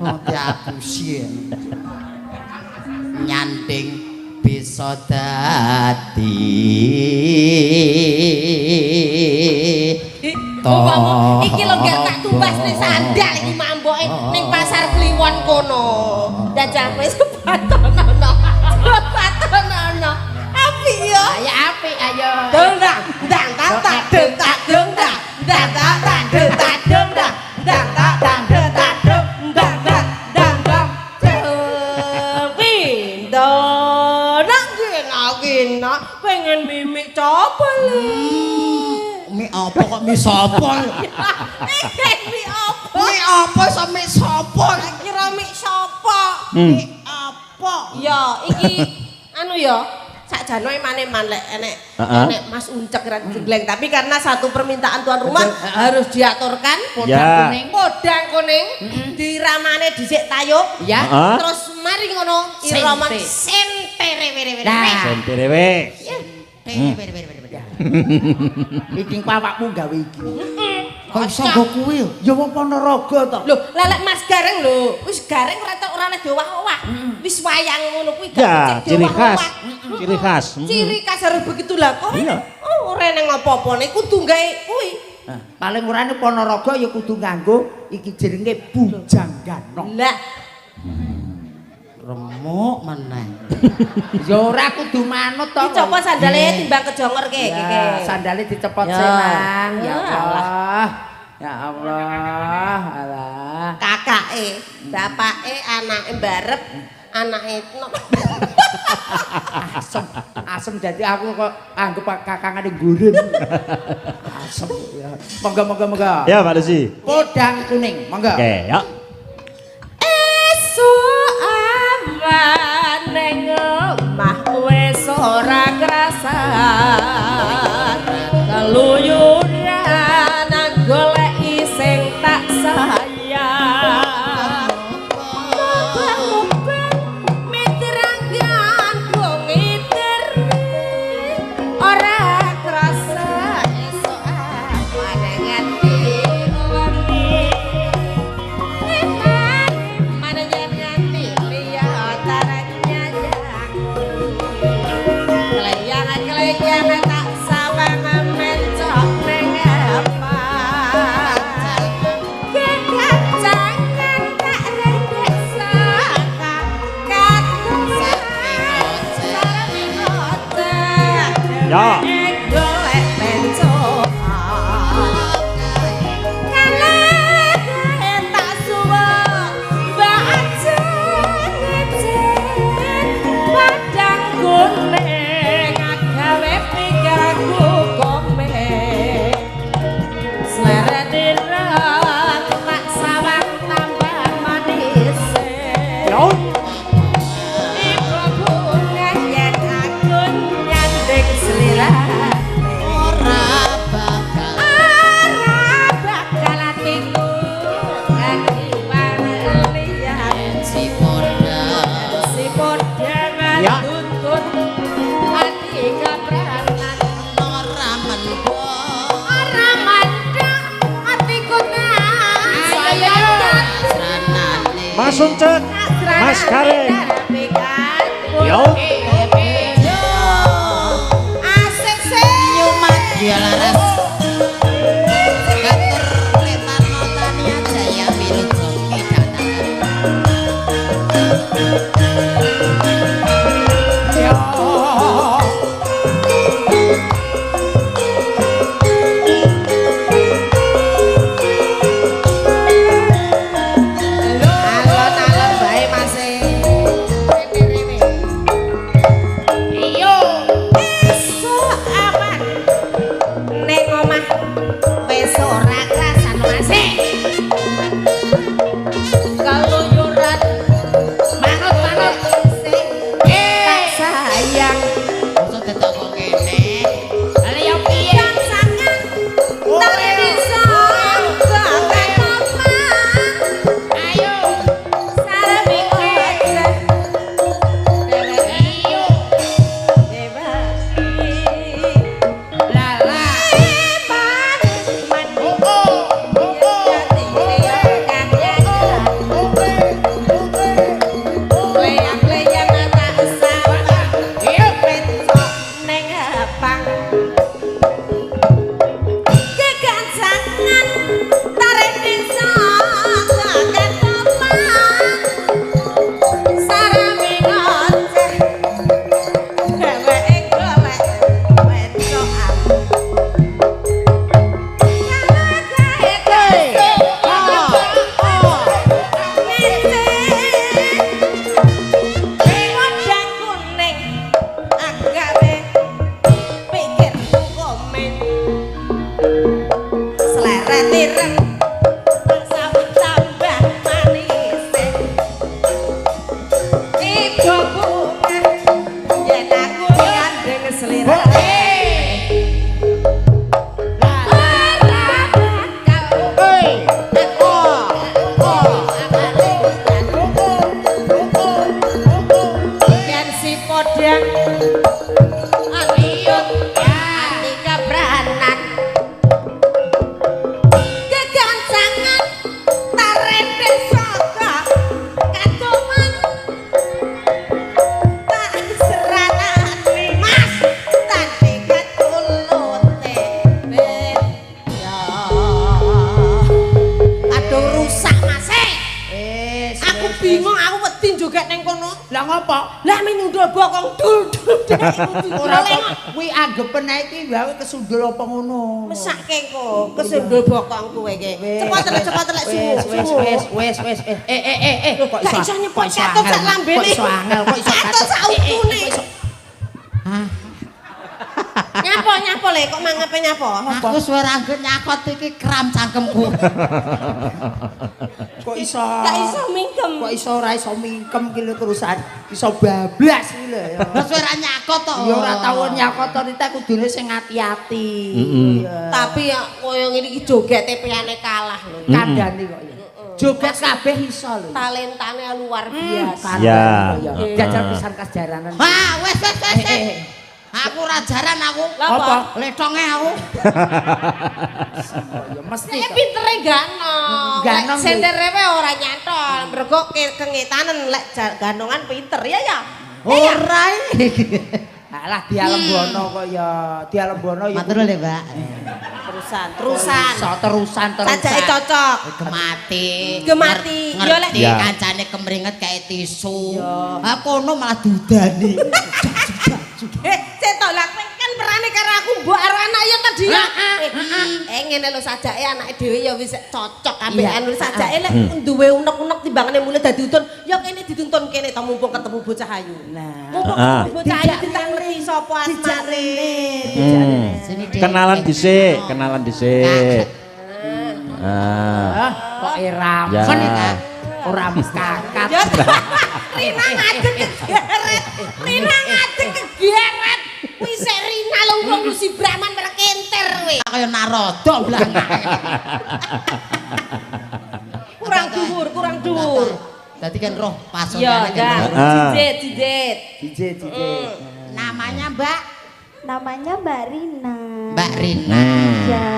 A: Oh diapusi. Nyanding bisa dadi
C: Umpama iki lho gak tak tumbas ning sandal iki mamboke ning pasar Kliwon kono. Jajah wis kepatonono. Apik ya.
B: Ayo apik ayo.
C: Dendang, dang tak tak dentak dendang. Dang tak tak dentak dendang. Dang tak tak dentak dendang. Dang dang. Pindo nak gina pengen mimik coba le.
A: mi apa kok mi sapa?
C: Mi apa?
A: Mi apa iso mi sapa?
C: Kira mi sapa?
A: Mi apa?
C: Ya, iki anu ya, sakjane mane-mane enek Mas Uncek ra jegleng, tapi karena satu permintaan tuan rumah harus diaturkan
D: Ya.
C: podang kuning diramane dhisik tayub
B: Ya.
C: terus mari ngono irama sentere
D: Senterewe.
B: Iki awakmu gawe iki.
A: Kok iso nggo kuwi?
B: Ya wong Ponorogo to.
C: lho lelek Mas Gareng lho wis gareng ora nek diowah-owah wis wayang ngono kuwi
D: Ya,
C: gak
D: ciri khas. Ciri khas.
C: ciri khas harus begitu lah kok
D: Iya.
C: ora nang apa-apa nek kudu gawe kuwi
B: Nah, paling urane Ponorogo ya kudu nganggo iki jenenge bujang ganong.
C: lah
A: remuk meneh.
B: Ya ora kudu manut to.
C: Dicoba sandale timbang kejonger ki.
B: Sandale dicepot
C: Ya.
B: senang. Ya
C: Ya
B: Allah. Ya Allah. Allah.
C: Kakake, bapake, anake mbarep, anake
B: Asem dadi aku kok anggap kakangane gurin. Asem ya. Monggo.
D: Ya, Pak Desi.
B: Podang kuning, monggo.
D: Oke, ya.
C: esuk awan ning omah wis ora krasan keluyuran goleki sing tak sayang mitranggan ngiter ora krasa esuk awan nganti wengi
D: Ya.
C: golek bencokan kalih tak suwun baca ngecen padang kuning gawe pikirku komeng sleret tak sawang tambah manis
D: Ya.
C: ibu bunga yen aku nyandek selirane
A: Ora bakal
C: atiku nganti liyan
A: si padha
C: si podha
D: Ya.
C: tuntut ati kapranan
A: ora mendho.
C: ora mandang atiku nang sayang
A: Sanane.
D: Mas Uncek, Mas Gareng. Yo.
C: asik sih
A: Nyumat dia laras. Gatur Letan Notania Jaya Wilujoki datang.
C: alon-alon bae Mas rene-rene iyo esuk awan ning omah wis ora krasan Mas kaluyuran manut-manut sing tak sayang
A: Mosok detok kok kene.
C: ale yo piye sangan tak bisa banget apa ayo saremi koce iyo lala man Leyak-leyak tak sabar pencok neng pang kegancangan tarik desa kaget topang sarami ngoceh dheweke golek pencokan Podang kuning agawe pikirku komeng sleret ireng sawet tambah manis ibu bunga yen aku ngandeng selirane yen si podang aliyut ati kabranan kegancangan tarete saka katuman tak seranane Mas tanti katulute ben ya aduh rusak Mas aku bingung aku wedi joget ning kono.
B: Lah ngopo?
C: Lah menyundul bokong dul.
B: Ora kok kuwi anggepen ae iki wae kesundul apa ngono.
C: Mesake kok kesundul bokong kowe iki. Cepet lek
B: Wes.
C: Kok iso nyepot satu sak lambene.
B: Kok iso angel, kok iso
C: satu sak ukune. Nyapo le kok mangape nyapo?
A: Aku suwe rangget nyakot iki kram cangkemku.
B: Kok iso?
C: Gak iso mingkem.
B: Kok iso ora iso mingkem ki lho terusan iso bablas ki lho ya.
A: Lah suwe ra nyakot to.
B: Ya ora tau nyakot to nita kudune sing ati-ati.
C: Tapi ya koyo ngene iki jogete piyane kalah lho.
B: Kandhane kok ya. Joget kabeh iso lho.
C: Talentane luar biasa.
D: Ya.
B: Jajal pisan kasjaranan.
A: Ah, wes. Aku ora jaran aku.
B: Apa?
A: Letonge aku.
B: Ya mesti.
C: Nek pintere ganon.
B: Ganon,
C: Lek senderewe ora nyantol. Mergo kengetanen lek ganongan pinter ya ya.
A: Ora iki.
B: Alah dialembono kok ya. Dialembono ya.
A: Matur lho, Mbak.
C: Terusan.
B: Terusan.
C: Sajake cocok.
A: Gemati.
C: Ya lek
A: Ngerti kancane kemringet kae tisu. Ha kono malah dudani.
C: Cetok lah kowe kan perane karo aku mbok karo anak ya tadi ya. Ngene lho sajake anake dhewe ya wis cocok ambekan lho sajake lek duwe unek-unek timbangane mulai dadi utun ya kene dituntun kene to mumpung ketemu bocah ayu.
B: Nah.
C: Mumpung ketemu bocah ayu ditangleri sapa asmane.
D: Kenalan dhisik.
B: Kok iramen
D: Ya.
B: iki. Ora mesti kakak.
C: Rina ngadeg kegeret. Wis Rina lho wong si Brahman merkenter kowe.
A: Kaya Narada blangake.
C: Kurang dhuwur.
A: Dadi kan roh
C: Ya,
A: pasone
C: ya. Cijet.
B: Cijet.
A: Namanya Mbak
E: Namanya Mbak Rina.
A: Mbak Rina.
E: Ya.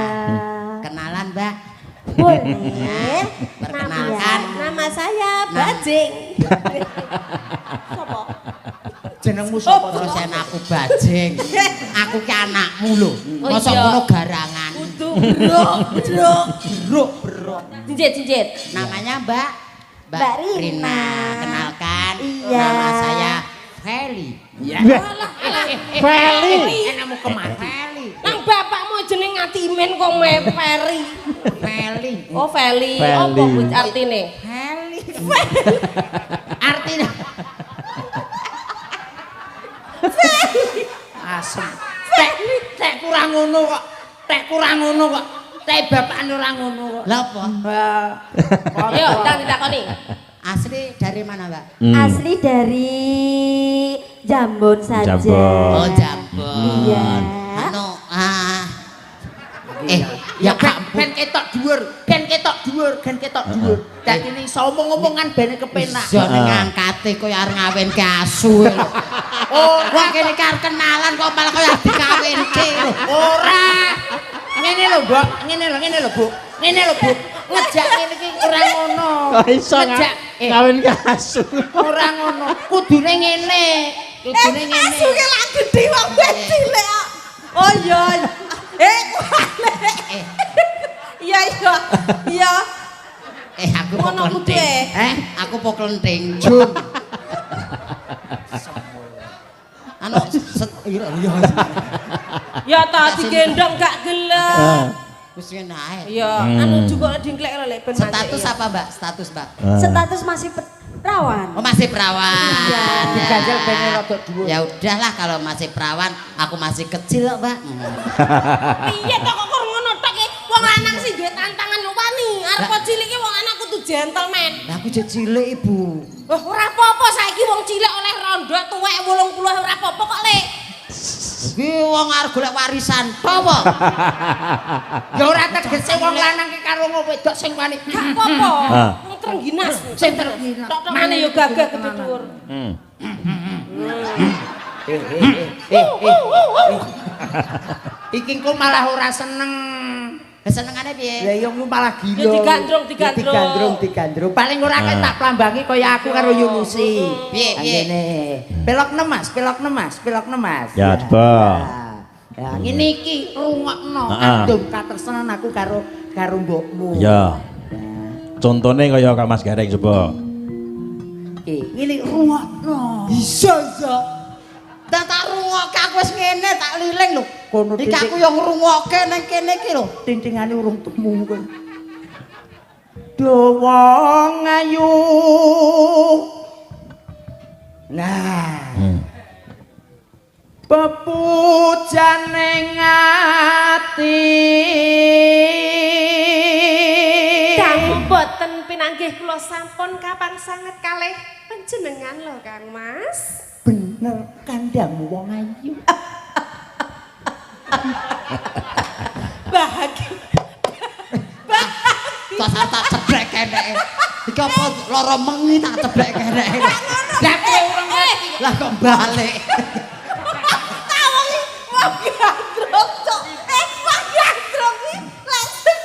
A: Kenalan Mbak.
E: Boleh.
A: Perkenalkan.
C: Nama saya Bajing. Sopo?
B: Jenengmu sapa
A: Terus aku Bajing. Aku ki anakmu lho.
C: Oh,
A: Mosok
C: iya.
A: ngono garangan.
C: Kudu bro. Jinjit.
A: Namanya
E: Mbak Rina.
A: Kenalkan.
E: Iya.
A: Nama saya Feli.
D: Feli.
B: Enakmu kemana?
A: Feli.
C: Nang bapakmu jeneng Ngatimin kok Feri.
A: Feli.
C: Oh, Feli.
D: Feli.
C: Apa kuwi artine?
A: Feli. Artinya
B: Asem. Tek kurang ngono kok. Tek bapakne ora ngono kok.
A: lha apa?
C: Yo, ndang ditakoni.
A: Asli dari mana, Mbak?
E: Asli dari Jambon saja.
D: Jambon.
A: Oh, Jambon.
E: Iya.
A: Anu,
B: Ya ben ketok dhuwur. Dadi ini iso omong-omongan ben kepenak.
A: iso ning angkate koyo arep ngawinke asu lho. Oh, wah kene ki arep kenalan kok malah koyo arep dikawinke lho.
B: Ora. Ngene lho, Mbok. Bu. Ngejak ngene iki ora ngono.
D: Kok iso
B: Ngejak
D: kawin kasu.
B: ora ngono. Kudune ngene.
C: Asu ki lak gedhe wong cilik kok. Oh iya. Iya.
A: Aku
C: Ngono
A: pokok
C: kudu,
A: lenting. Aku pokok lenting. Jun. Anu iya.
C: Ya ta digendong gak gelem.
A: Wis ngene ae.
C: Iya, anu juga dingklek lho lek ben
A: Status apa, Mbak? Status, Mbak?
E: Status masih perawan.
A: Oh, masih perawan.
E: Iya.
B: Diganjel ben rada dhuwur.
A: Ya udahlah kalau masih perawan, aku masih kecil kok, Mbak.
C: Iya to kok ngono tok ki. Wong lanang sing duwe tantangan wani. Arep cilik ki wong anak kudu gentleman.
A: Lah aku jek cilik, Ibu.
C: Oh, ora apa-apa saiki wong cilik oleh rondo tuwek 80 ora apa-apa kok, Lek.
A: Iki wong arep golek warisan apa?
B: Ya ora tegese wong lanang ki karo wong wedok sing wani.
C: Gak apa-apa. Wong trengginas.
B: Sing tergina.
C: Tok mane yo gagah gede dhuwur.
B: Iki kok malah ora seneng.
A: Kesenengane piye?
B: Lah yo malah gila.
C: Ya digandrung.
B: Digandrung. Paling ora tak plambangi kaya aku karo Yunusi.
A: Piye?
B: Ngene. Pelok nemas.
D: Ya, coba.
B: Ya, ngene iki rungokno kandung katresnan aku karo mbokmu.
D: Ya. Contone kaya Kak Mas Gareng coba.
B: Ngene rungokno.
A: Iya iya. Tak rungokke aku wis ngene tak liling lho.
B: Kono
A: iki aku yo ngrungokke ning kene iki lho.
B: Tintingane urung temu kowe. Wong ayu. Nah. Pepujane ngati.
C: Damel boten pinanggih kula sampun kapan sanget kalih panjenengan lho Kang Mas.
B: Bener kandangmu wong ayu.
C: Bahagia.
A: Tak ceblek kene. Iki apa lara mengi tak ceblek kene.
B: Lah kowe urung ngerti.
A: Lah kok balik.
C: Tawangi wong gandrong cok. Wong gandrong iki langsung.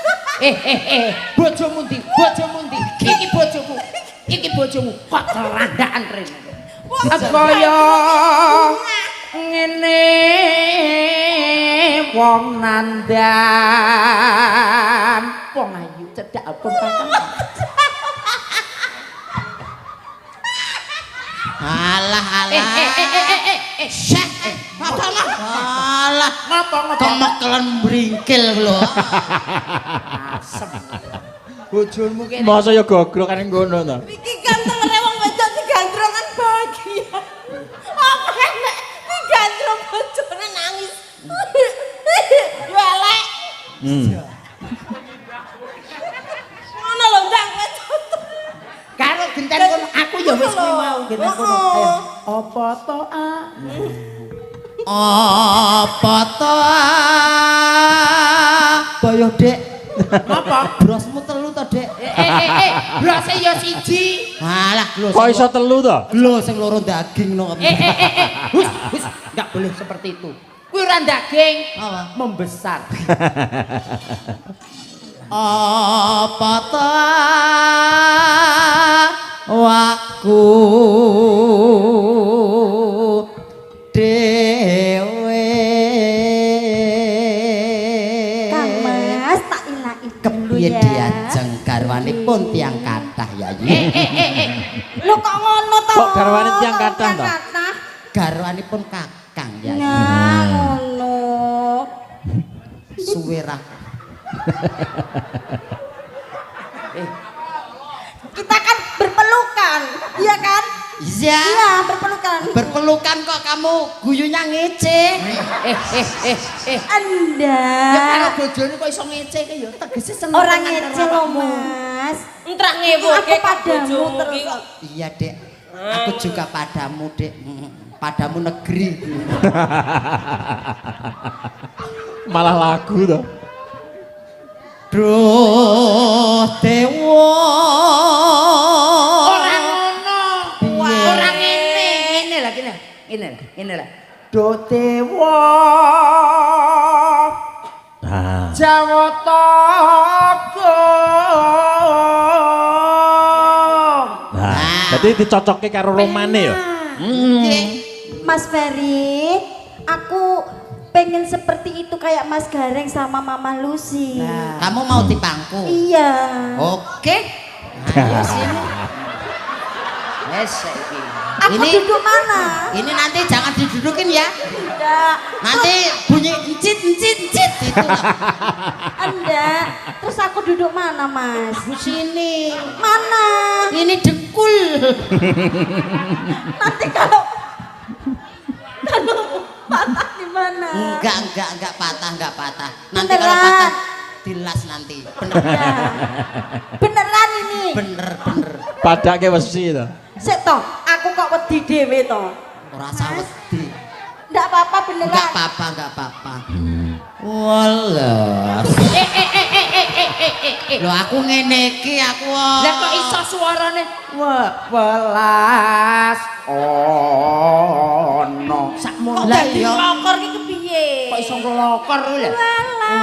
B: Bojomu ndi? Bojomu ndi? Iki bojomu. Iki bojomu. Kok terandakan rene. Kaya ngene wong nandan. Wong ayu cedhak pun kakang.
A: Alah alah. Syah. Apa lah? Alah.
B: Ngapa
A: Kemekelen bringkil lho.
B: asem. Bojomu kene.
D: Masa ya gogrok kan ngono to.
C: Iki ganteng rewang wedok digandrongan bahagia. Apa nek digandrong bojone nangis. Yo elek. Ngono lho ndang wedok.
B: Karo genten kono aku ya wis mau genten kono. Ayo. Apa to
A: Apa to? Boyo Dek.
B: Apa?
A: Brosmu telu to, Dek?
B: Brose ya siji.
A: Alah, glo.
D: Kok iso telu to?
A: Glo sing loro daging no.
B: Hus, enggak boleh seperti itu. Kuwi ora daging,
A: Apa?
B: membesar.
A: Apa to? Waku dewe.
E: Kang Mas tak ilaki dulu
A: Kepiye
E: ya.
A: diajeng garwanipun tiyang kathah Yayi?
E: Lho kok ngono to?
D: Kok garwane tiyang kathah to?
E: Kathah.
A: Garwanipun Kakang Yayi.
E: Nah, ngono.
A: Suwe ra.
E: Kita kan berpelukan, iya kan?
A: Iya.
E: Iya, berpelukan.
A: Berpelukan kok kamu guyunya ngece.
E: Anda.
B: Ya karo bojone kok iso ngece ke ya tegese seneng.
E: Orang ngece loh, Mas.
C: Entrak
E: Aku
C: ngewoke
E: padamu terus.
A: Iya, Dek. Aku juga padamu, Dek. Padamu negeri.
D: Malah lagu to.
A: Duh dewa.
B: Ora ngono. Ora ngene. Ngene lah kene. Ngene lah. Do dewa.
D: Nah.
B: Jawata
D: Nah, jadi dicocokke karo romane ya.
E: Mas Ferry, aku pengen seperti itu kayak Mas Gareng sama Mama Lucy.
A: Kamu mau dipangku?
E: Iya.
A: Oke. Ayo sini.
B: Wes saiki.
E: Aku
A: Ini-
E: duduk mana?
A: Ini nanti jangan didudukin ya.
E: Tidak.
A: Nanti bunyi encit encit encit itu.
E: Anda. Terus aku duduk mana, Mas?
A: Di sini.
E: Mana?
A: Ini dengkul.
E: Nanti kalau patah di mana?
A: Enggak patah. Nanti kalau
E: Beneran.
A: patah dilas nanti. Bener.
E: Ya. Beneran ini.
A: Bener.
D: Padake wesi to.
E: Sik toh, aku kok wedi dhewe toh.
A: Ora usah wedi.
E: Ndak apa-apa beneran.
A: Enggak apa-apa. Walah. Loh aku ngene iki aku.
B: Lah kok iso suarane welas ono sakmono.
A: Lah
C: Dadi
A: iya.
C: lokor iki kepiye?
B: Kok iso ngelokor lho.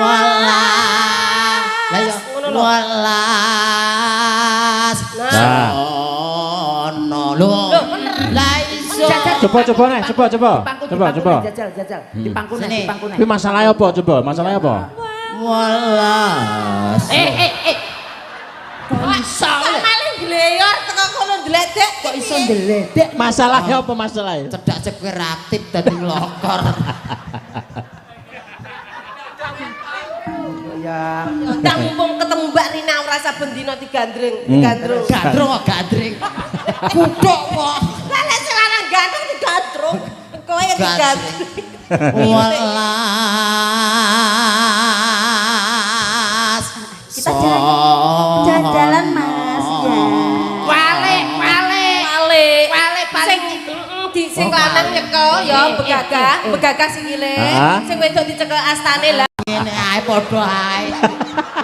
A: Walah. Lah ya walas.
D: Nah.
A: Ono lho. Lah iso.
D: Coba nih, coba. Coba.
B: Jajal. Dipangkune,
A: Sini.
B: dipangkune.
D: Kuwi masalahnya apa? Coba, masalahnya apa?
A: Walas.
B: Kok iso lho.
C: Malih ngleyor teko kono ndledek
B: Kok iso ndeledek?
D: Masalahnya apa masalahnya?
A: Cedak sik kowe ratip dadi nglokor.
B: Ya.
C: tak mumpung ketemu Mbak Rina ora saben dina digandreng
A: Gandrung kok gandring. Kuthuk kok.
C: lah nek sing lanang gandrung digandrung kowe yang digandrung
A: Welas.
E: Kita jalan-jalan Mas ya.
C: wale sing di sing lanang nyekel ya begagah sikile sing wedok dicekel astane lah
A: Ngene ae padha ae.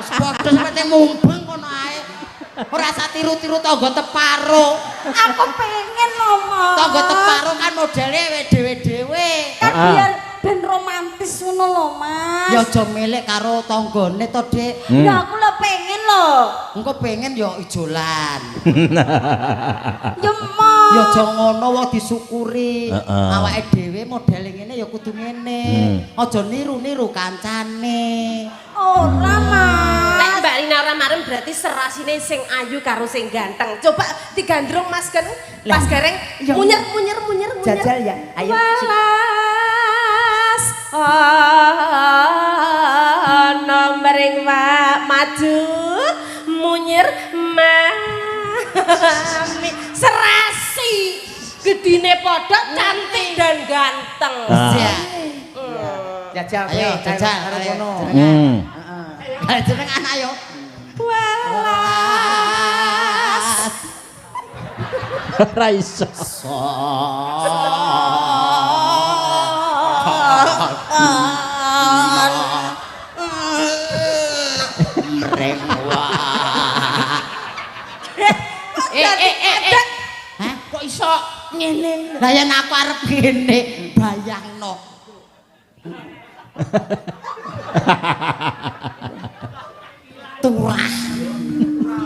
A: Wis padha sampe mumpung kono ae. Ora usah tiru-tiru tangga teparo.
E: Aku pengen ngomong.
A: Tangga teparo kan modele dhewe-dhewe.
E: Kan biar ben romantis ngono lho, Mas.
A: Ya aja melek karo tanggane to, Dik.
E: Ya aku lho pengen lho.
A: Engko pengen ya ijolan.
E: Ya mau.
A: Ya aja ngono wong disyukuri. Awake dhewe modele ngene ya kudu ngene. Aja niru-niru kancane.
E: Ora, Mas.
C: Lek Mbak Rina ora marem berarti serasine sing ayu karo sing ganteng. Coba digandrung Mas Gareng. Mas Gareng munyer.
B: Jajal ya. Ayo.
C: Walas nomering maju munyer mami serasi gedine padha cantik dan ganteng.
A: Ya.
B: Jajal.
A: Ayo jajal
B: karo
A: ayo.
B: kono.
A: Ayo jeneng anak yo.
C: Walas
D: Ora iso.
A: Hah? Kok iso ngene? Lah yen aku arep ngene, bayangno. Turah.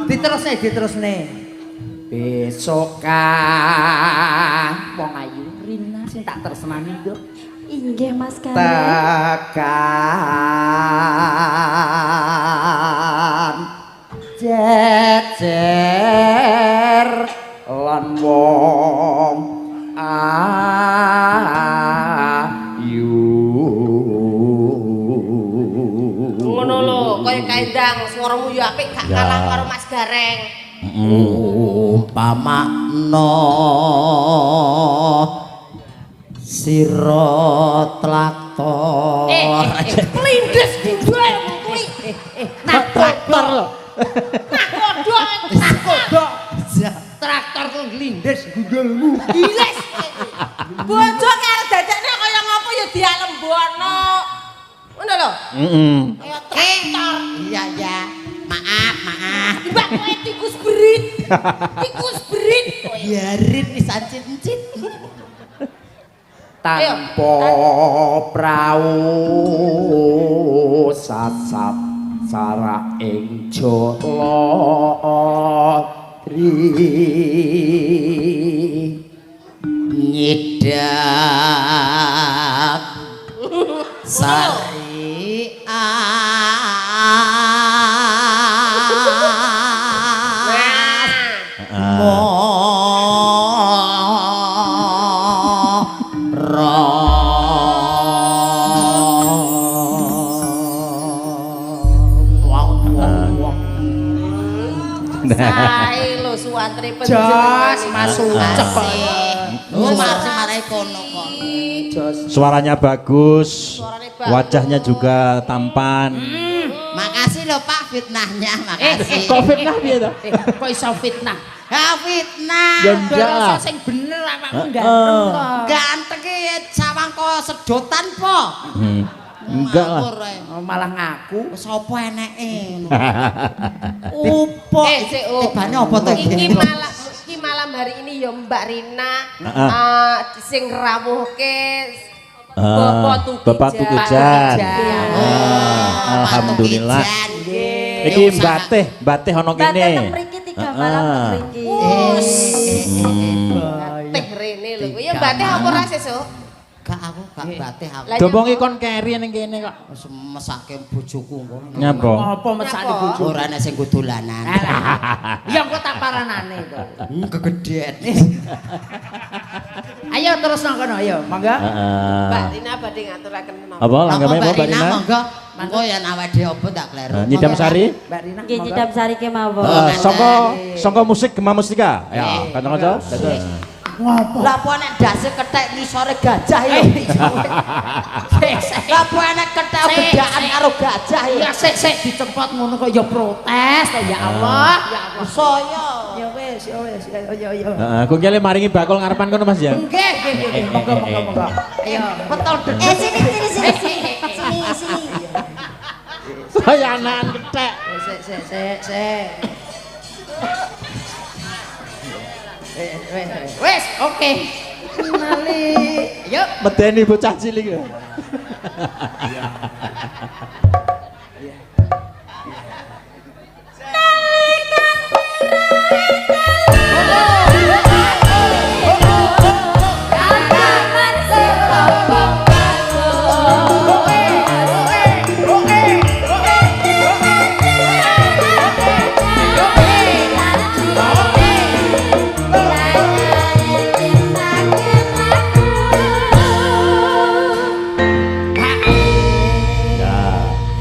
B: Diterusne. Besok kan wong ayu Rina sing tak tresnani nduk.
E: Inggih Mas Gareng.
B: Tekan jejer lan wong ayu.
C: ngono lho kaya kaendang swaramu ya apik gak kalah karo Mas Gareng.
A: Umpamakno sira traktor.
C: Lindes dijual kuwi.
A: Nah, traktor lho.
C: Kodok.
B: Traktor kok nglindes gundulmu.
C: Giles. Bojo karo dadekne kaya ngopo ya dialembono. Ngono lho. Kaya traktor.
A: Iya ya. Maaf.
C: Mbak kowe tikus berit. Tikus berit kowe.
A: Biarin wis ancit-ancit.
B: Tanpa prau sasap sara ing Jolatri
A: nyedak sari
C: Sae lho suwantre
B: Jos masuk
A: cepet. Masih marai kono kok.
B: Jos.
D: Suaranya bagus,
C: Suaranya bagus.
D: wajahnya juga tampan.
A: Makasih lho Pak fitnahnya, makasih.
D: Kok fitnah piye to?
B: Kok iso fitnah?
A: Ha fitnah.
D: Ya enggak lah.
B: Sing bener awakmu ganteng kok.
A: Ganteng ki sawang kok sedotan po.
D: Enggak lah.
A: Ngawur ae.
B: Oh, malah ngaku.
A: Wis apa eneke? Upo.
C: Sik, oh.
A: Tibane apa to
C: Iki malam hari ini ya Mbak Rina sing rawuhke
D: Bapak Tukijan. Alhamdulillah. Iki Mbak Teh ana
E: Bapak
D: kene.
E: mriki 3 malam mriki.
C: Teh rene lho. Ya Mbak Teh apa ora sesuk?
A: Gak aku gak batih aku.
D: Dombongi kon keri ning kene kok.
A: Wis mesake bojoku kok.
D: Nyapa?
B: Apa mesake bojo?
A: Ora ana sing kudulanan.
B: Ya engko tak paranane to.
A: Kegedhen.
B: Ayo terus nang kono ayo, monggo.
D: Heeh.
C: Mbak Rina badhe ngaturaken menapa?
D: Apa langgame apa Mbak Rina?
A: Monggo. Monggo ya awake dhewe apa tak kleru.
D: Nyidam sari.
B: Mbak Rina.
E: Nggih nyidam sari kemawon.
D: Sangka musik Gema Mustika. Ya, kanca-kanca.
B: Ngopo?
A: Lah apa nek dase kethek ngisore gajah ya. Lah apa nek kethek bedaan karo gajah ya.
B: Ya sik dicepot ngono kok ya protes to ya Allah. Ya Allah.
A: Saya.
B: Ya wis, ya.
D: Heeh, kok kele maringi bakul ngarepan kono Mas ya.
B: Nggih. Monggo. Ayo.
A: Betul
E: Sini.
D: Saya anak kethek.
B: Sik. Wes, oke. Mali. Yuk.
D: Medeni bocah cilik.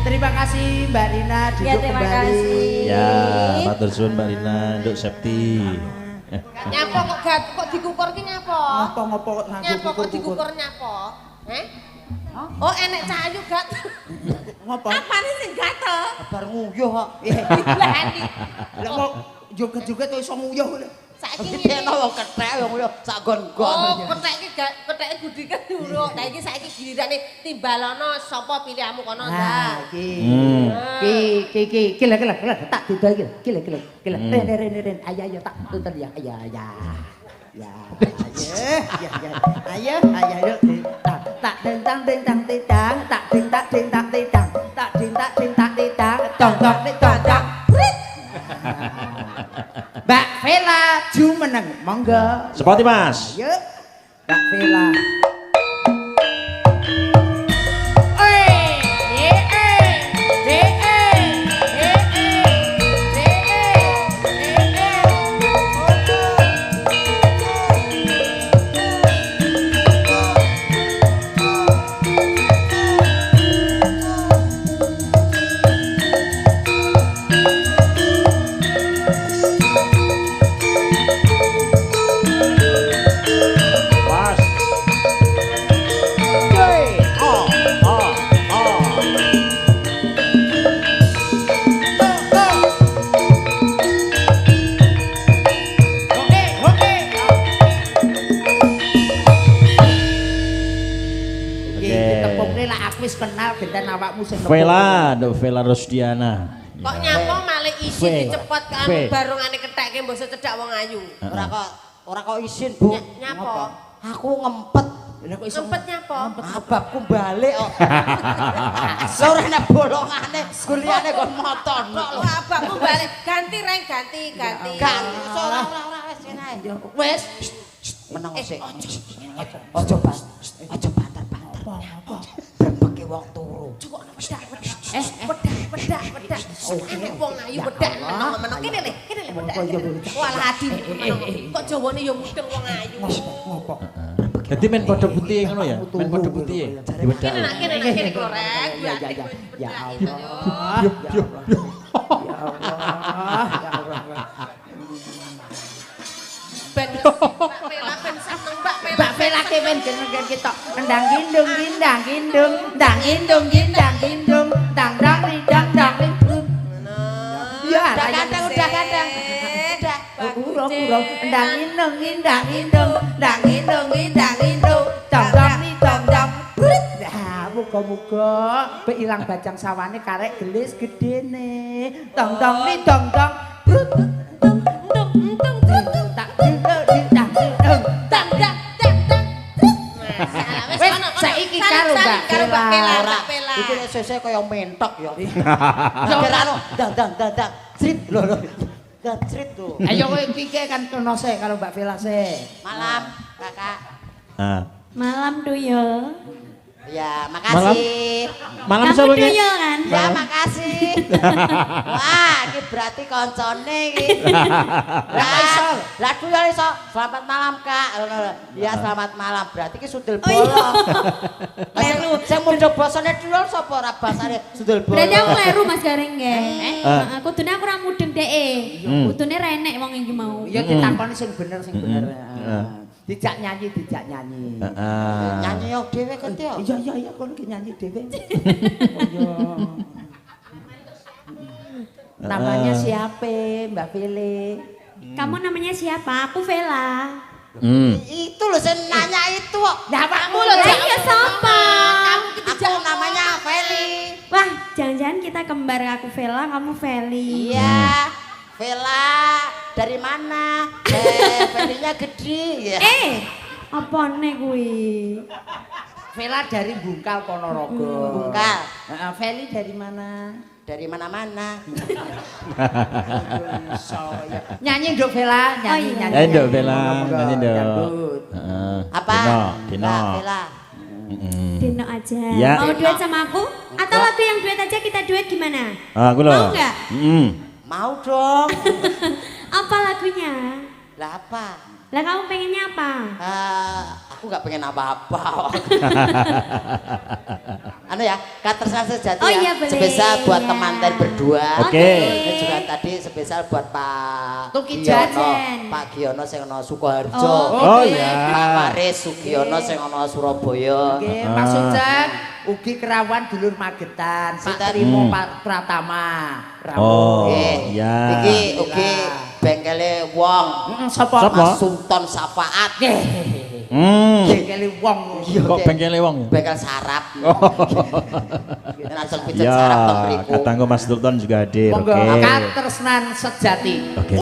B: Terima kasih Mbak Rina duduk
E: Ya terima
B: kembali.
E: kasih.
D: Ya, matur suwun Mbak Rina nduk Septi.
C: Nyapa kok dikukur ki nyapa?
B: Ngopo kok
C: Nyapa kok dikukur nyapa? Heh? Oh enek cahayu gat.
B: Ngopo?
C: Apane sing gatel?
A: Bar nguyuh kok.
C: Dilani.
B: Lah kok joget-joget kok iso nguyuh lho.
C: Saiki
A: Dene wong kethek ya nguyuh sak gon-gon.
C: Oh, ketheke gudikan dulu. Lah iki saiki gilirane timbalono sapa pilihanmu kono
B: Nah,
C: ndak.
B: iki kila tak didol iki. Kila. Ren. Ayo tak tuntun ya. Ya. Ayo. Tak dentang tidang, tak ding tidang. Tong. Mbak Vela jumeneng, monggo.
D: Sepati Mas.
B: Ayo. Mbak Vela.
D: Mas.
B: Tepungnya lah aku wis kenal benten awakmu sing
D: Vela, nduk Vela Rosdiana.
C: Kok nyapa malah isi
D: Ve.
C: dicepot kan
D: Ve.
C: barungane ketheke mbok cedhak wong ayu.
A: Ora kok isin, Bu.
C: Nyapa?
A: Aku ngempet.
B: Lah kok iso
C: Ngempet nyapa?
A: Ababku balik kok. Lah ora ana bolongane, kuliane kon motor tok lho.
C: Wah, abakmu balik. Ganti reng, ganti.
A: Kan ora wis kene ae. Wis. Meneng sik. Aja banter. Brebeke wong turu.
C: Wedak. Enek wong ayu wedak meneng kene le wedak. Walah adi. Kok jawane ya mudeng wong ayu.
B: ngopo?
D: Jadi main kode putih ngono ya? Main kode putih ya? Diwedak.
C: Kene nak kene korek.
B: Ya Allah. Ya Allah.
C: Ben Mbak Vela ben seneng Mbak Vela.
B: Mbak Vela kemen jenengan kita ndang gindung dang dang ridung. Ya,
A: Udah ganteng.
B: urung ndang gindung dang. Nah, muga-muga be ilang bajang sawane karek gelis gedene. Dong. Wes saiki karo Mbak Vela.
A: Iki nek sesuk kaya mentok ya. Kira anu dang. Crit lho. Crit tuh.
B: Ayo kowe iki kan kono sik karo Mbak Vela sik.
A: Malam, Kakak.
D: Nah,
E: Malam tuyul.
A: Ya, makasih.
D: Malam
E: Kamu
D: sapa ki?
E: tuyul kan?
A: Ya, makasih. Wah, ini berarti koncone iki. Lah tuyul iso. Selamat malam, Kak. Ya, selamat malam. Berarti ki sundel bolong.
E: Kleru.
A: Sing mundho basane tuyul sapa ora basane sundel bolong.
E: Berarti aku kleru Mas Gareng nggih. Heeh, kudune aku ora mudeng dheke. Kudune ra enek wong iki mau.
B: Ya ditakoni sing bener sing bener. Dijak nyanyi.
D: Heeh.
A: Nyanyi yo dhewe kan yo.
B: Iya kon ki nyanyi dhewe. Oh iya. Namanya siapa Mbak Vele?
E: Kamu namanya siapa? Aku Vela.
A: Itu loh sing nanya itu kok.
B: Lah awakmu
E: Lah iya sapa?
A: Aku namanya Feli.
E: Wah, jangan-jangan kita kembar, aku Vela, kamu Feli.
A: Iya. Vela dari mana? Felinya gede ya.
E: Apa nih kuwi?
B: Vela dari Bungkal Ponorogo.
A: Bungkal.
B: Veli dari mana?
A: Dari mana-mana.
B: Nyanyi dong Vela, nyanyi.
D: Ayo nduk Bella, nyanyi nduk.
B: Dangdut.
D: Heeh.
A: Apa?
D: Dino.
A: Nah, Vela.
E: Dino aja.
D: Ya.
E: Mau duet sama aku? Atau lagu yang duet aja kita duet gimana?
D: Aku lho.
E: Mau nggak?
A: Mau dong.
E: Apa lagunya?
A: Lah apa?
E: Lah kamu pengennya apa?
A: Aku nggak pengen apa-apa. Anu ya, Katersan Sejati
E: Oh
A: ya.
E: iya, boleh.
A: Spesial buat
E: Iya.
A: temanten berdua.
D: Oke.
A: Ini juga tadi spesial buat Pak
B: Tuki
A: Giono.
E: Jajan.
A: Pak Giono sing ana Sukoharjo.
D: Oh iya.
A: Pak Waris Sugiono sing ana Surabaya.
B: Nggih, Mas Ujang ugi kerawan dulur Magetan, Pak
A: Sinten?
B: Trimo Pratama.
D: Oh,
A: Nggih.
D: iya.
A: Iki ugi bengkele wong.
B: Sapa?
D: Sapa?
A: Mas Sultan Safaat.
B: Bengkele wong.
D: Kok bengkele wong ya?
A: Bengkel sarap. Langsung pijet
D: Ya,
A: sarap teng mriku.
D: katangku Mas Sultan juga hadir.
B: Monggo
D: Oke.
B: katresnan sejati.
D: Oke.